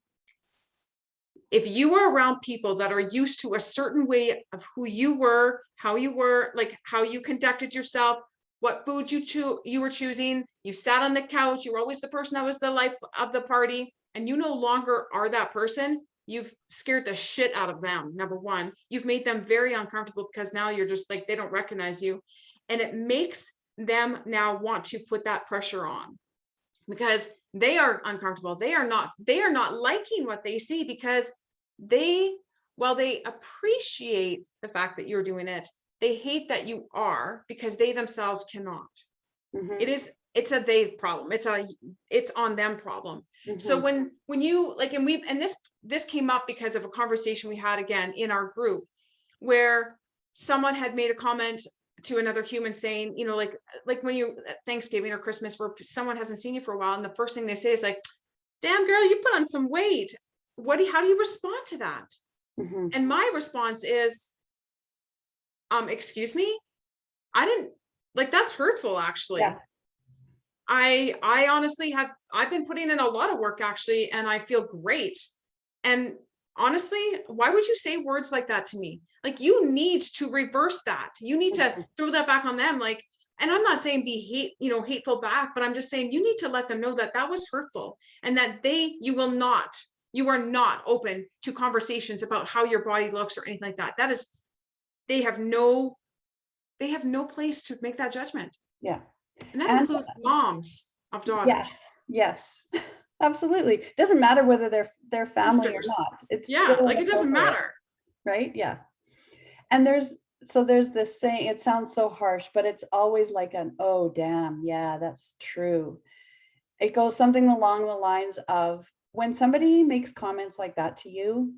if you are around people that are used to a certain way of who you were, like how you conducted yourself, what food you were choosing, you sat on the couch, you were always the person that was the life of the party, and you no longer are that person, you've scared the shit out of them. Number one, you've made them very uncomfortable because now you're just like, they don't recognize you. And it makes them now want to put that pressure on because they are uncomfortable. They are not liking what they see because while they appreciate the fact that you're doing it, they hate that you are because they themselves cannot. It's a they problem. It's on them problem. So when you like, and this came up because of a conversation we had again in our group where someone had made a comment to another human saying, you know, like when you Thanksgiving or Christmas where someone hasn't seen you for a while and the first thing they say is like, damn girl, you put on some weight. How do you respond to that? And my response is, excuse me, I didn't like, that's hurtful. Actually, yeah. I honestly I've been putting in a lot of work actually, and I feel great. And honestly, why would you say words like that to me? Like, you need to reverse that. You need to throw that back on them. Like, and I'm not saying be hateful back, but I'm just saying you need to let them know that that was hurtful and that you are not open to conversations about how your body looks or anything like that. That is, they have no place to make that judgment. Yeah. And that includes moms of daughters. Yes. Absolutely. It doesn't matter whether they're family or not. It's like it doesn't matter. Right? Yeah. And there's this saying, it sounds so harsh, but it's always like oh damn, yeah, that's true. It goes something along the lines of, when somebody makes comments like that to you,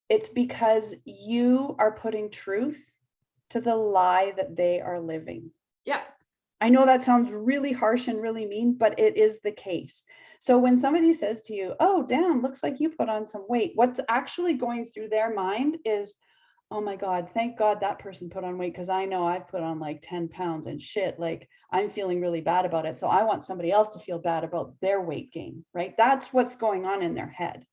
it's because you are putting truth to the lie that they are living. Yeah. I know that sounds really harsh and really mean, but it is the case. So when somebody says to you, oh, damn, looks like you put on some weight, what's actually going through their mind is, oh my God, thank God that person put on weight, because I know I've put on like 10 pounds and shit, like I'm feeling really bad about it. So I want somebody else to feel bad about their weight gain, right? That's what's going on in their head.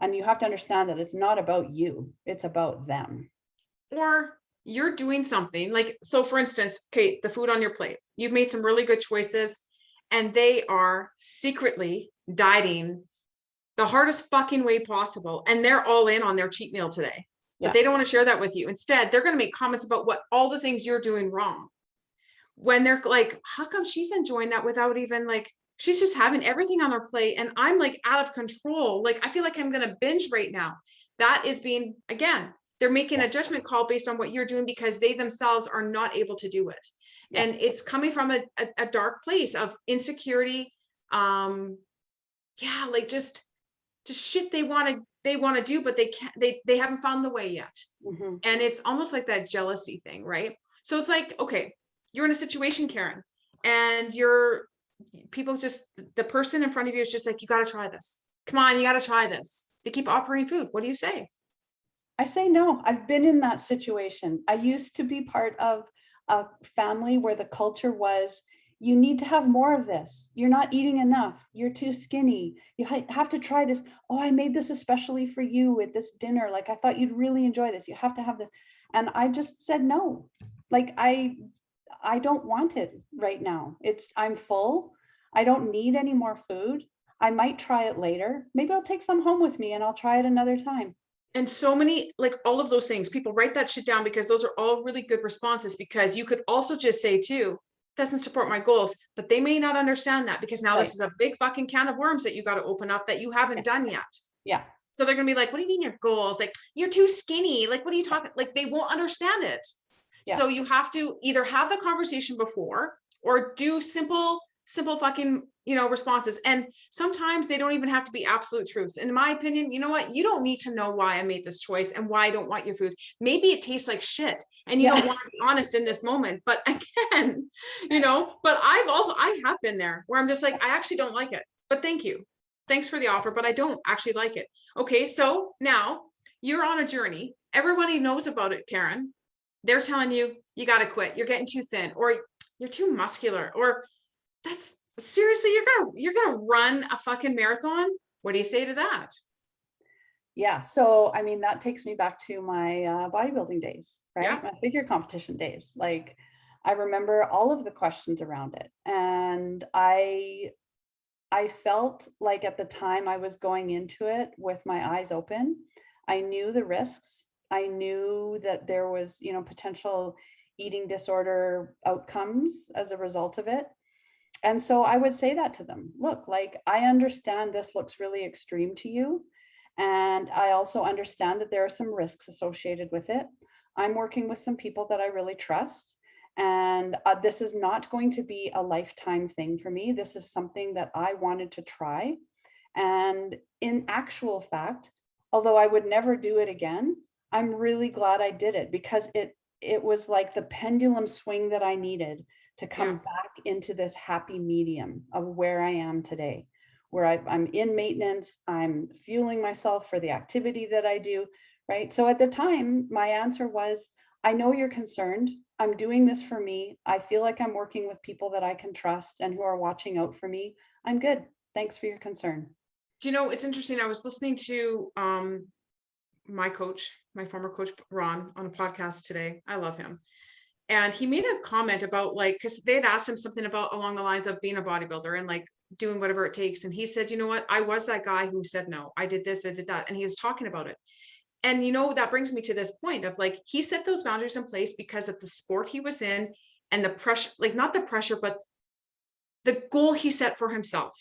And you have to understand that it's not about you, it's about them. Or you're doing something like, so for instance, Kate, the food on your plate, you've made some really good choices and they are secretly dieting the hardest fucking way possible. And they're all in on their cheat meal today, but they don't want to share that with you. Instead, they're going to make comments about all the things you're doing wrong. When they're like, how come she's enjoying that without even like, she's just having everything on her plate and I'm like out of control. Like, I feel like I'm going to binge right now. That is being, again, they're making a judgment call based on what you're doing because they themselves are not able to do it. Yeah. And it's coming from a dark place of insecurity. Like just shit they want to do, but they can't, they haven't found the way yet. And it's almost like that jealousy thing, right? So it's like, okay, you're in a situation, Karen, and you're people just, the person in front of you is just like, you got to try this. Come on, you got to try this. They keep offering food. What do you say? I say no. I've been in that situation. I used to be part of a family where the culture was, you need to have more of this. You're not eating enough. You're too skinny. You have to try this. Oh, I made this especially for you at this dinner. Like, I thought you'd really enjoy this. You have to have this. And I just said no. Like, I don't want it right now. I'm full. I don't need any more food. I might try it later. Maybe I'll take some home with me and I'll try it another time. And so many, like all of those things, people write that shit down because those are all really good responses, because you could also just say too, doesn't support my goals, but they may not understand that, because now this is a big fucking can of worms that you got to open up that you haven't done yet. Yeah. So they're going to be like, what do you mean your goals? Like, you're too skinny. Like, what are you talking? Like, they won't understand it. Yeah. So you have to either have the conversation before or do simple fucking, responses. And sometimes they don't even have to be absolute truths. In my opinion, you know what? You don't need to know why I made this choice and why I don't want your food. Maybe it tastes like shit and you don't want to be honest in this moment. But again, but I have been there where I'm just like, I actually don't like it, but thank you. Thanks for the offer, but I don't actually like it. Okay. So now you're on a journey. Everybody knows about it, Karen. They're telling you, you got to quit. You're getting too thin, or you're too muscular, or that's seriously, you're gonna run a fucking marathon. What do you say to that? Yeah. So, I mean, that takes me back to my bodybuilding days, right? Yeah. My figure competition days. Like, I remember all of the questions around it. And I felt like at the time I was going into it with my eyes open. I knew the risks. I knew that there was, potential eating disorder outcomes as a result of it. And so I would say that to them. Look, like, I understand this looks really extreme to you. And I also understand that there are some risks associated with it. I'm working with some people that I really trust. And this is not going to be a lifetime thing for me. This is something that I wanted to try. And in actual fact, although I would never do it again, I'm really glad I did it, because it was like the pendulum swing that I needed to come back into this happy medium of where I am today, where I'm in maintenance, I'm fueling myself for the activity that I do, right? So at the time, my answer was, I know you're concerned. I'm doing this for me. I feel like I'm working with people that I can trust and who are watching out for me. I'm good. Thanks for your concern. Do you know, it's interesting. I was listening to my former coach, Ron, on a podcast today. I love him. And he made a comment about, like, because they had asked him something about along the lines of being a bodybuilder and like doing whatever it takes. And he said, you know what? I was that guy who said, no, I did this, I did that. And he was talking about it. And, that brings me to this point of, like, he set those boundaries in place because of the sport he was in and the pressure, like not the pressure, but the goal he set for himself.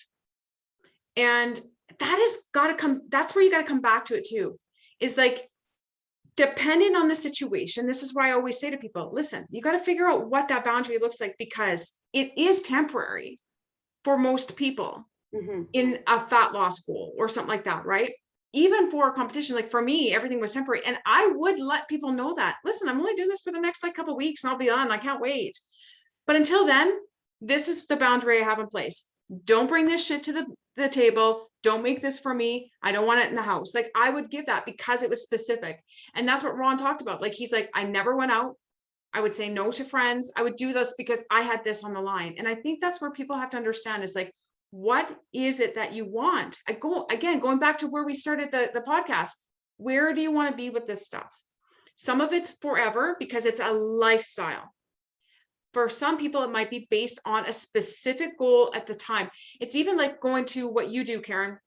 And that has got to come. That's where you got to come back to it too, is like, depending on the situation, this is why I always say to people, listen, you got to figure out what that boundary looks like, because it is temporary for most people in a fat loss goal or something like that, right? Even for a competition, like for me, everything was temporary. And I would let people know that, listen, I'm only doing this for the next couple of weeks and I'll be done. I can't wait. But until then, this is the boundary I have in place. Don't bring this shit to the table. Don't make this for me. I don't want it in the house. Like, I would give that because it was specific. And that's what Ron talked about. Like, he's like, I never went out. I would say no to friends. I would do this because I had this on the line. And I think that's where people have to understand is like, what is it that you want? Going back to where we started the podcast, where do you want to be with this stuff? Some of it's forever because it's a lifestyle. For some people, it might be based on a specific goal at the time. It's even like going to what you do, Karen,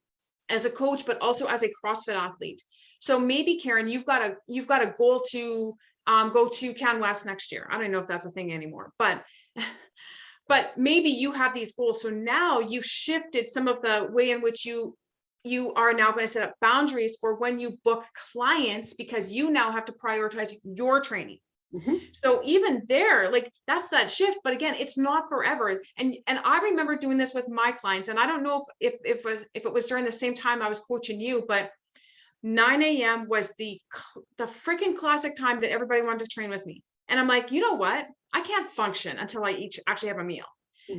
as a coach, but also as a CrossFit athlete. So maybe, Karen, you've got a goal to go to Can West next year. I don't know if that's a thing anymore, but maybe you have these goals. So now you've shifted some of the way in which you are now going to set up boundaries for when you book clients, because you now have to prioritize your training. So even there, like, that's that shift. But again, it's not forever. And I remember doing this with my clients, and I don't know if it was during the same time I was coaching you, but 9 a.m. was the freaking classic time that everybody wanted to train with me. And I'm like, you know what? I can't function until I actually have a meal.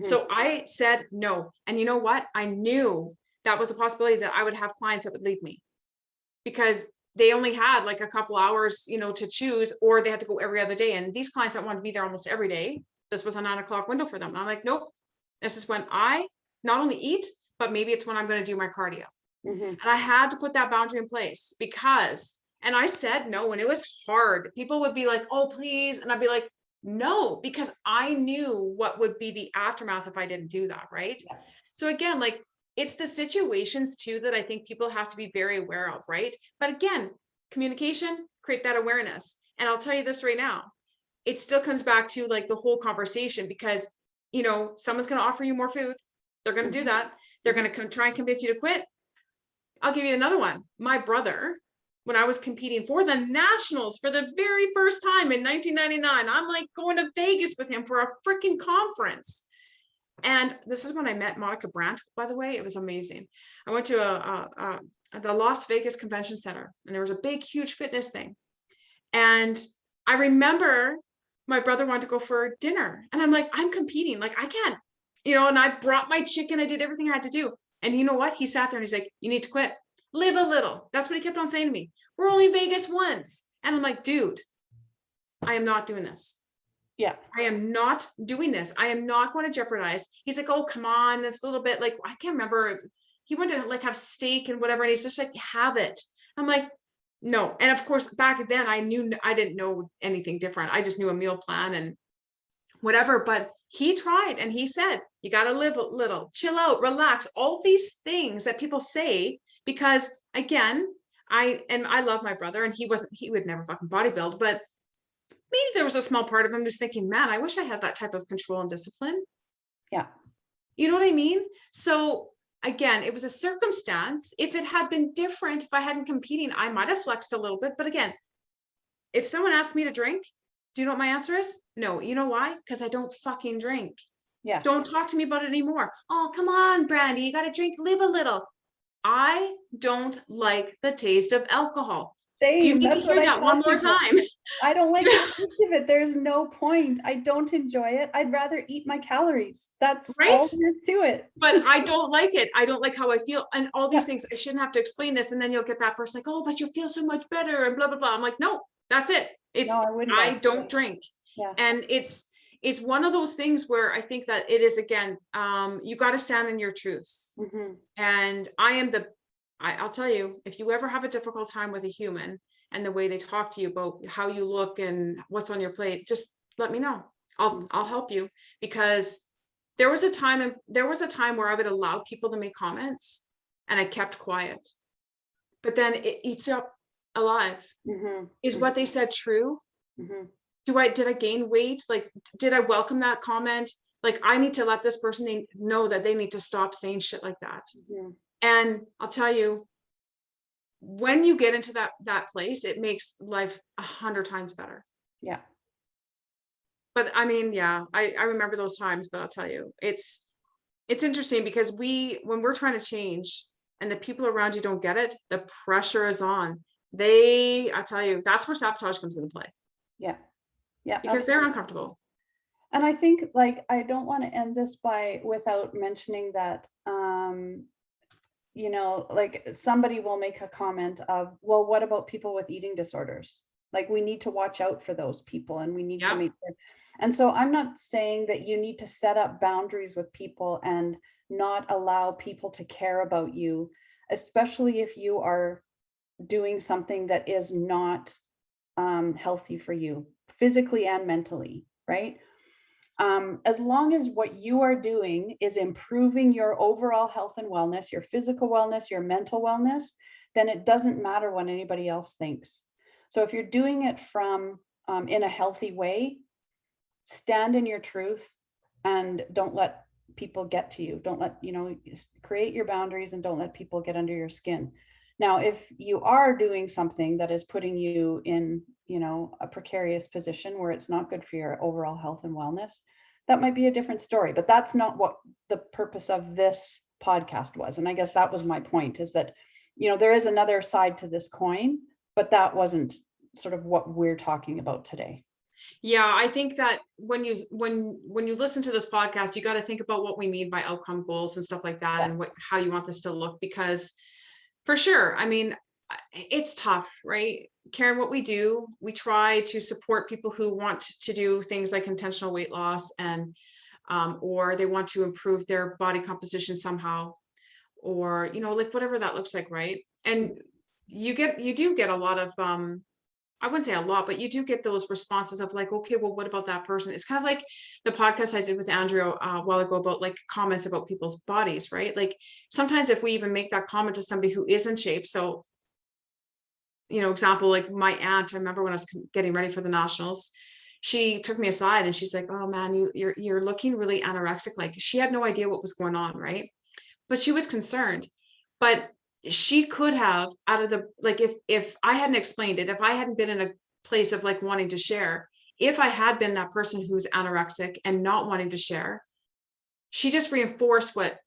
So I said no. And you know what? I knew that was a possibility that I would have clients that would leave me because they only had like a couple hours, to choose, or they had to go every other day. And these clients that wanted to be there almost every day, this was a 9 o'clock window for them. And I'm like, nope, this is when I not only eat, but maybe it's when I'm going to do my cardio. And I had to put that boundary in place because, and I said no, and it was hard. People would be like, oh, please. And I'd be like, no, because I knew what would be the aftermath if I didn't do that. Right. Yeah. So again, like it's the situations too, that I think people have to be very aware of. Right. But again, communication, create that awareness. And I'll tell you this right now, it still comes back to like the whole conversation because, someone's going to offer you more food. They're going to do that. They're going to try and convince you to quit. I'll give you another one. My brother, when I was competing for the nationals for the very first time in 1999, I'm like going to Vegas with him for a freaking conference. And this is when I met Monica Brandt, by the way. It was amazing. I went to the Las Vegas Convention Center, and there was a big, huge fitness thing. And I remember my brother wanted to go for dinner. And I'm like, I'm competing. Like, I can't, and I brought my chicken. I did everything I had to do. And you know what? He sat there and he's like, you need to quit. Live a little. That's what he kept on saying to me. We're only Vegas once. And I'm like, dude, I am not doing this. Yeah. I am not doing this. I am not going to jeopardize. He's like, oh, come on. That's a little bit like, I can't remember. He went to like have steak and whatever. And he's just like, have it. I'm like, no. And of course, back then I didn't know anything different. I just knew a meal plan and whatever. But he tried and he said, you got to live a little, chill out, relax, all these things that people say, because again, I love my brother and he would never fucking bodybuild, but maybe there was a small part of him just thinking, man, I wish I had that type of control and discipline. Yeah. You know what I mean? So again, it was a circumstance. If it had been different, if I hadn't competing, I might have flexed a little bit. But again, if someone asked me to drink, do you know what my answer is? No. You know why? Because I don't fucking drink. Yeah. Don't talk to me about it anymore. Oh, come on, Brandy, you got to drink, live a little. I don't like the taste of alcohol. Same. Do you need to hear that one more time? I don't like the taste of it. There's no point. I don't enjoy it. I'd rather eat my calories. That's right? All there is to it. But I don't like it. I don't like how I feel. And all these things, I shouldn't have to explain this. And then you'll get that person like, oh, but you feel so much better and blah, blah, blah. I'm like, no, that's it. It's, no, I don't drink. Yeah. And it's one of those things where I think that it is, again, you got to stand in your truths. And I'll tell you, if you ever have a difficult time with a human and the way they talk to you about how you look and what's on your plate, just let me know. I'll help you, because there was a time where I would allow people to make comments and I kept quiet, but then it eats up alive. Is what they said true? Did I gain weight? Like, did I welcome that comment? Like, I need to let this person know that they need to stop saying shit like that. And I'll tell you, when you get into that place, it makes life 100 times better. Yeah. But I mean, yeah, I remember those times, but I'll tell you, it's interesting because when we're trying to change and the people around you don't get it, the pressure is on. I'll tell you, that's where sabotage comes into play. Yeah. Yeah. Because they're uncomfortable. And I think, like, I don't want to end this without mentioning that, like somebody will make a comment of, well, what about people with eating disorders? Like, we need to watch out for those people and we need to make sure. And so I'm not saying that you need to set up boundaries with people and not allow people to care about you, especially if you are doing something that is not healthy for you physically and mentally, right? As long as what you are doing is improving your overall health and wellness, your physical wellness, your mental wellness, then it doesn't matter what anybody else thinks. So if you're doing it from in a healthy way, stand in your truth and don't let people get to you. Don't let, create your boundaries and don't let people get under your skin. Now, if you are doing something that is putting you in, a precarious position where it's not good for your overall health and wellness, that might be a different story, but that's not what the purpose of this podcast was. And I guess that was my point, is that, there is another side to this coin, but that wasn't sort of what we're talking about today. Yeah, I think that when you listen to this podcast, you got to think about what we mean by outcome goals and stuff like that, Yeah. and how you want this to look, because for sure, I mean, it's tough, right? Karen, what we do, we try to support people who want to do things like intentional weight loss, and or they want to improve their body composition somehow, or, like whatever that looks like, right? And you do get a lot of, I wouldn't say a lot, but you do get those responses of like, okay, well, what about that person? It's kind of like the podcast I did with Andrea a while ago about like comments about people's bodies, right? Like sometimes if we even make that comment to somebody who is in shape, so, example, like my aunt, I remember when I was getting ready for the nationals, she took me aside and she's like, oh man, you're looking really anorexic. Like she had no idea what was going on, right? But she was concerned. But she could have, out of the, like, if I hadn't explained it, if I hadn't been in a place of like wanting to share, if I had been that person who's anorexic and not wanting to share, she just reinforced what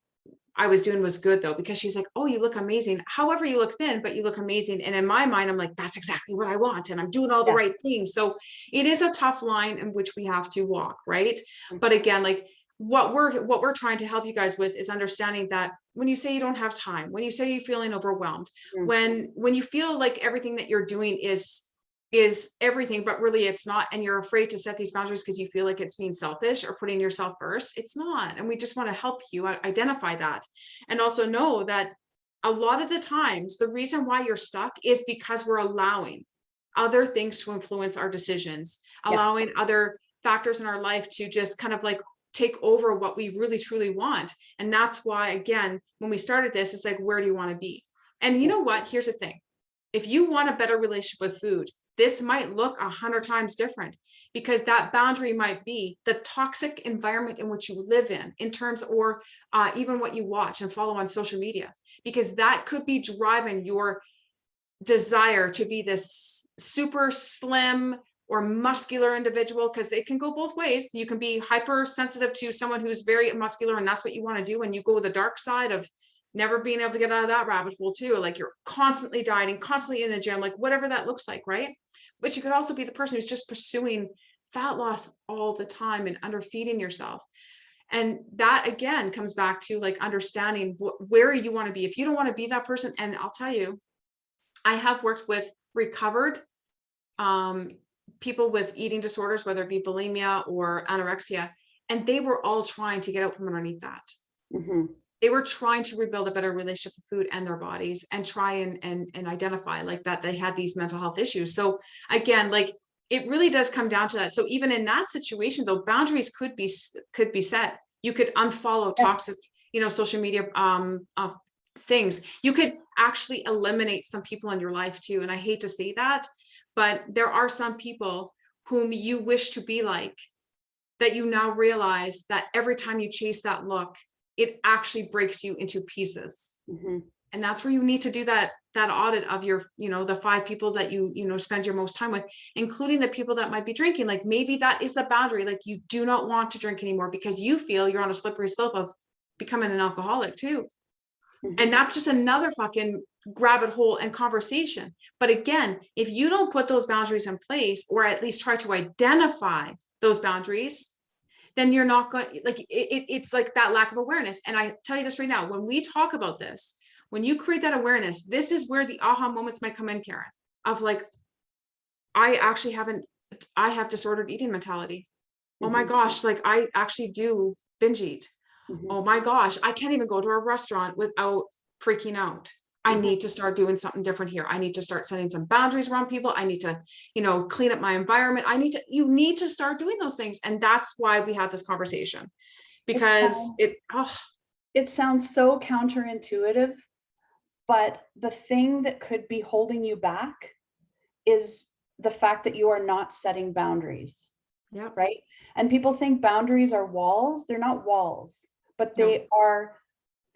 I was doing was good, though, because she's like, oh, you look amazing. However, you look thin, but you look amazing. And in my mind, I'm like, that's exactly what I want. And I'm doing all the right things. So it is a tough line in which we have to walk, right? But again, like what we're trying to help you guys with is understanding that when you say you don't have time, when you say you're feeling overwhelmed, when you feel like everything that you're doing is everything, but really it's not, and you're afraid to set these boundaries because you feel like it's being selfish or putting yourself first, it's not. And we just want to help you identify that, and also know that a lot of the times the reason why you're stuck is because we're allowing other things to influence our decisions, allowing other factors in our life to just kind of like take over what we really truly want. And that's why, again, when we started this, it's like, where do you want to be? And you know what, here's the thing, if you want a better relationship with food, this might look 100 times different, because that boundary might be the toxic environment in which you live in terms, or even what you watch and follow on social media, because that could be driving your desire to be this super slim or muscular individual, because it can go both ways. You can be hypersensitive to someone who's very muscular and that's what you want to do, and you go the dark side of never being able to get out of that rabbit hole too, like you're constantly dieting, constantly in the gym, like whatever that looks like, right? But you could also be the person who's just pursuing fat loss all the time and underfeeding yourself. And that again comes back to like understanding where you want to be. If you don't want to be that person, and I'll tell you, I have worked with recovered people with eating disorders, whether it be bulimia or anorexia, and they were all trying to get out from underneath that. They were trying to rebuild a better relationship with food and their bodies, and try and identify like that they had these mental health issues. So again, like it really does come down to that. So even in that situation, though, boundaries could be set. You could unfollow toxic, social media things. You could actually eliminate some people in your life too. And I hate to say that, but there are some people whom you wish to be like, that you now realize that every time you chase that look, it actually breaks you into pieces. And that's where you need to do that audit of your, the 5 people that you spend your most time with, including the people that might be drinking. Like maybe that is the boundary. Like you do not want to drink anymore because you feel you're on a slippery slope of becoming an alcoholic too. And that's just another fucking rabbit hole and conversation. But again, if you don't put those boundaries in place, or at least try to identify those boundaries, then you're not going, like it's like that lack of awareness. And I tell you this right now, when we talk about this, when you create that awareness, this is where the aha moments might come in, Karen, of like, I have disordered eating mentality. Oh my gosh, like I actually do binge eat. Oh my gosh, I can't even go to a restaurant without freaking out. I need to start doing something different here. I need to start setting some boundaries around people. I need to, clean up my environment. You need to start doing those things. And that's why we had this conversation, because it sounds so counterintuitive, but the thing that could be holding you back is the fact that you are not setting boundaries. Yeah. Right. And people think boundaries are walls. They're not walls, but they are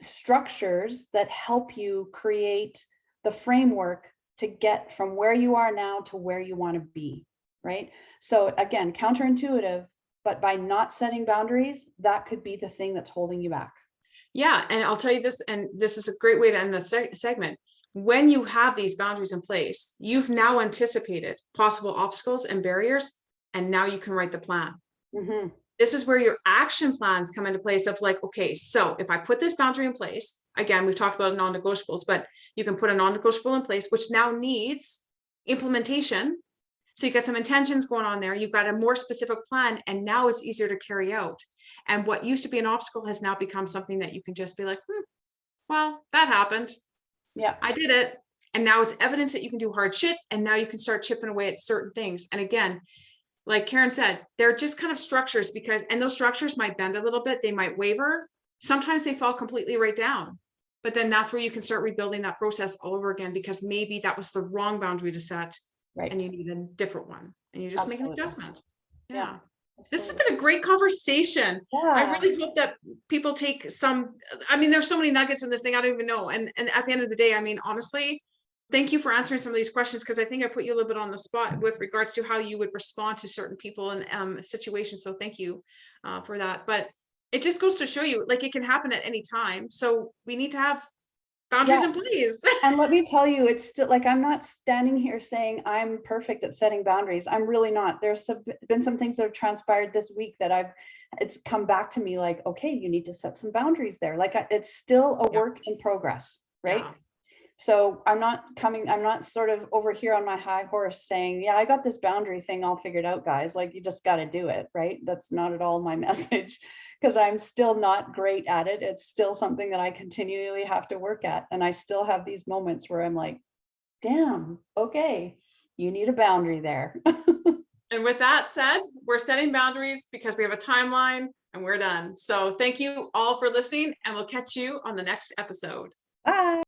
structures that help you create the framework to get from where you are now to where you want to be. Right. So again, counterintuitive, but by not setting boundaries, that could be the thing that's holding you back. Yeah. And I'll tell you this, and this is a great way to end the segment. When you have these boundaries in place, you've now anticipated possible obstacles and barriers, and now you can write the plan. Mm-hmm. This is where your action plans come into place of like, okay, so if I put this boundary in place, again, we've talked about non-negotiables, but you can put a non-negotiable in place, which now needs implementation. So you got some intentions going on there. You've got a more specific plan, and now it's easier to carry out. And what used to be an obstacle has now become something that you can just be like, well, that happened. Yeah, I did it. And now it's evidence that you can do hard shit. And now you can start chipping away at certain things. And again, like Karen said, they're just kind of structures and those structures might bend a little bit. They might waver. Sometimes they fall completely right down. But then that's where you can start rebuilding that process all over again, because maybe that was the wrong boundary to set. right. And you need a different one, and you just Absolutely. make an adjustment. Yeah. This has been a great conversation. Yeah. I really hope that people take there's so many nuggets in this thing, I don't even know. And at the end of the day, I mean, honestly, thank you for answering some of these questions, because I think I put you a little bit on the spot with regards to how you would respond to certain people in situations. So thank you for that. But it just goes to show you, like, it can happen at any time. So we need to have boundaries in place. And let me tell you, it's still like, I'm not standing here saying I'm perfect at setting boundaries. I'm really not. There's been some things that have transpired this week that it's come back to me like, okay, you need to set some boundaries there. Like it's still a work in progress, right? Yeah. So I'm not sort of over here on my high horse saying, yeah, I got this boundary thing all figured out, guys. Like, you just got to do it, right? That's not at all my message, because I'm still not great at it. It's still something that I continually have to work at. And I still have these moments where I'm like, damn, okay, you need a boundary there. And with that said, we're setting boundaries because we have a timeline, and we're done. So thank you all for listening, and we'll catch you on the next episode. Bye.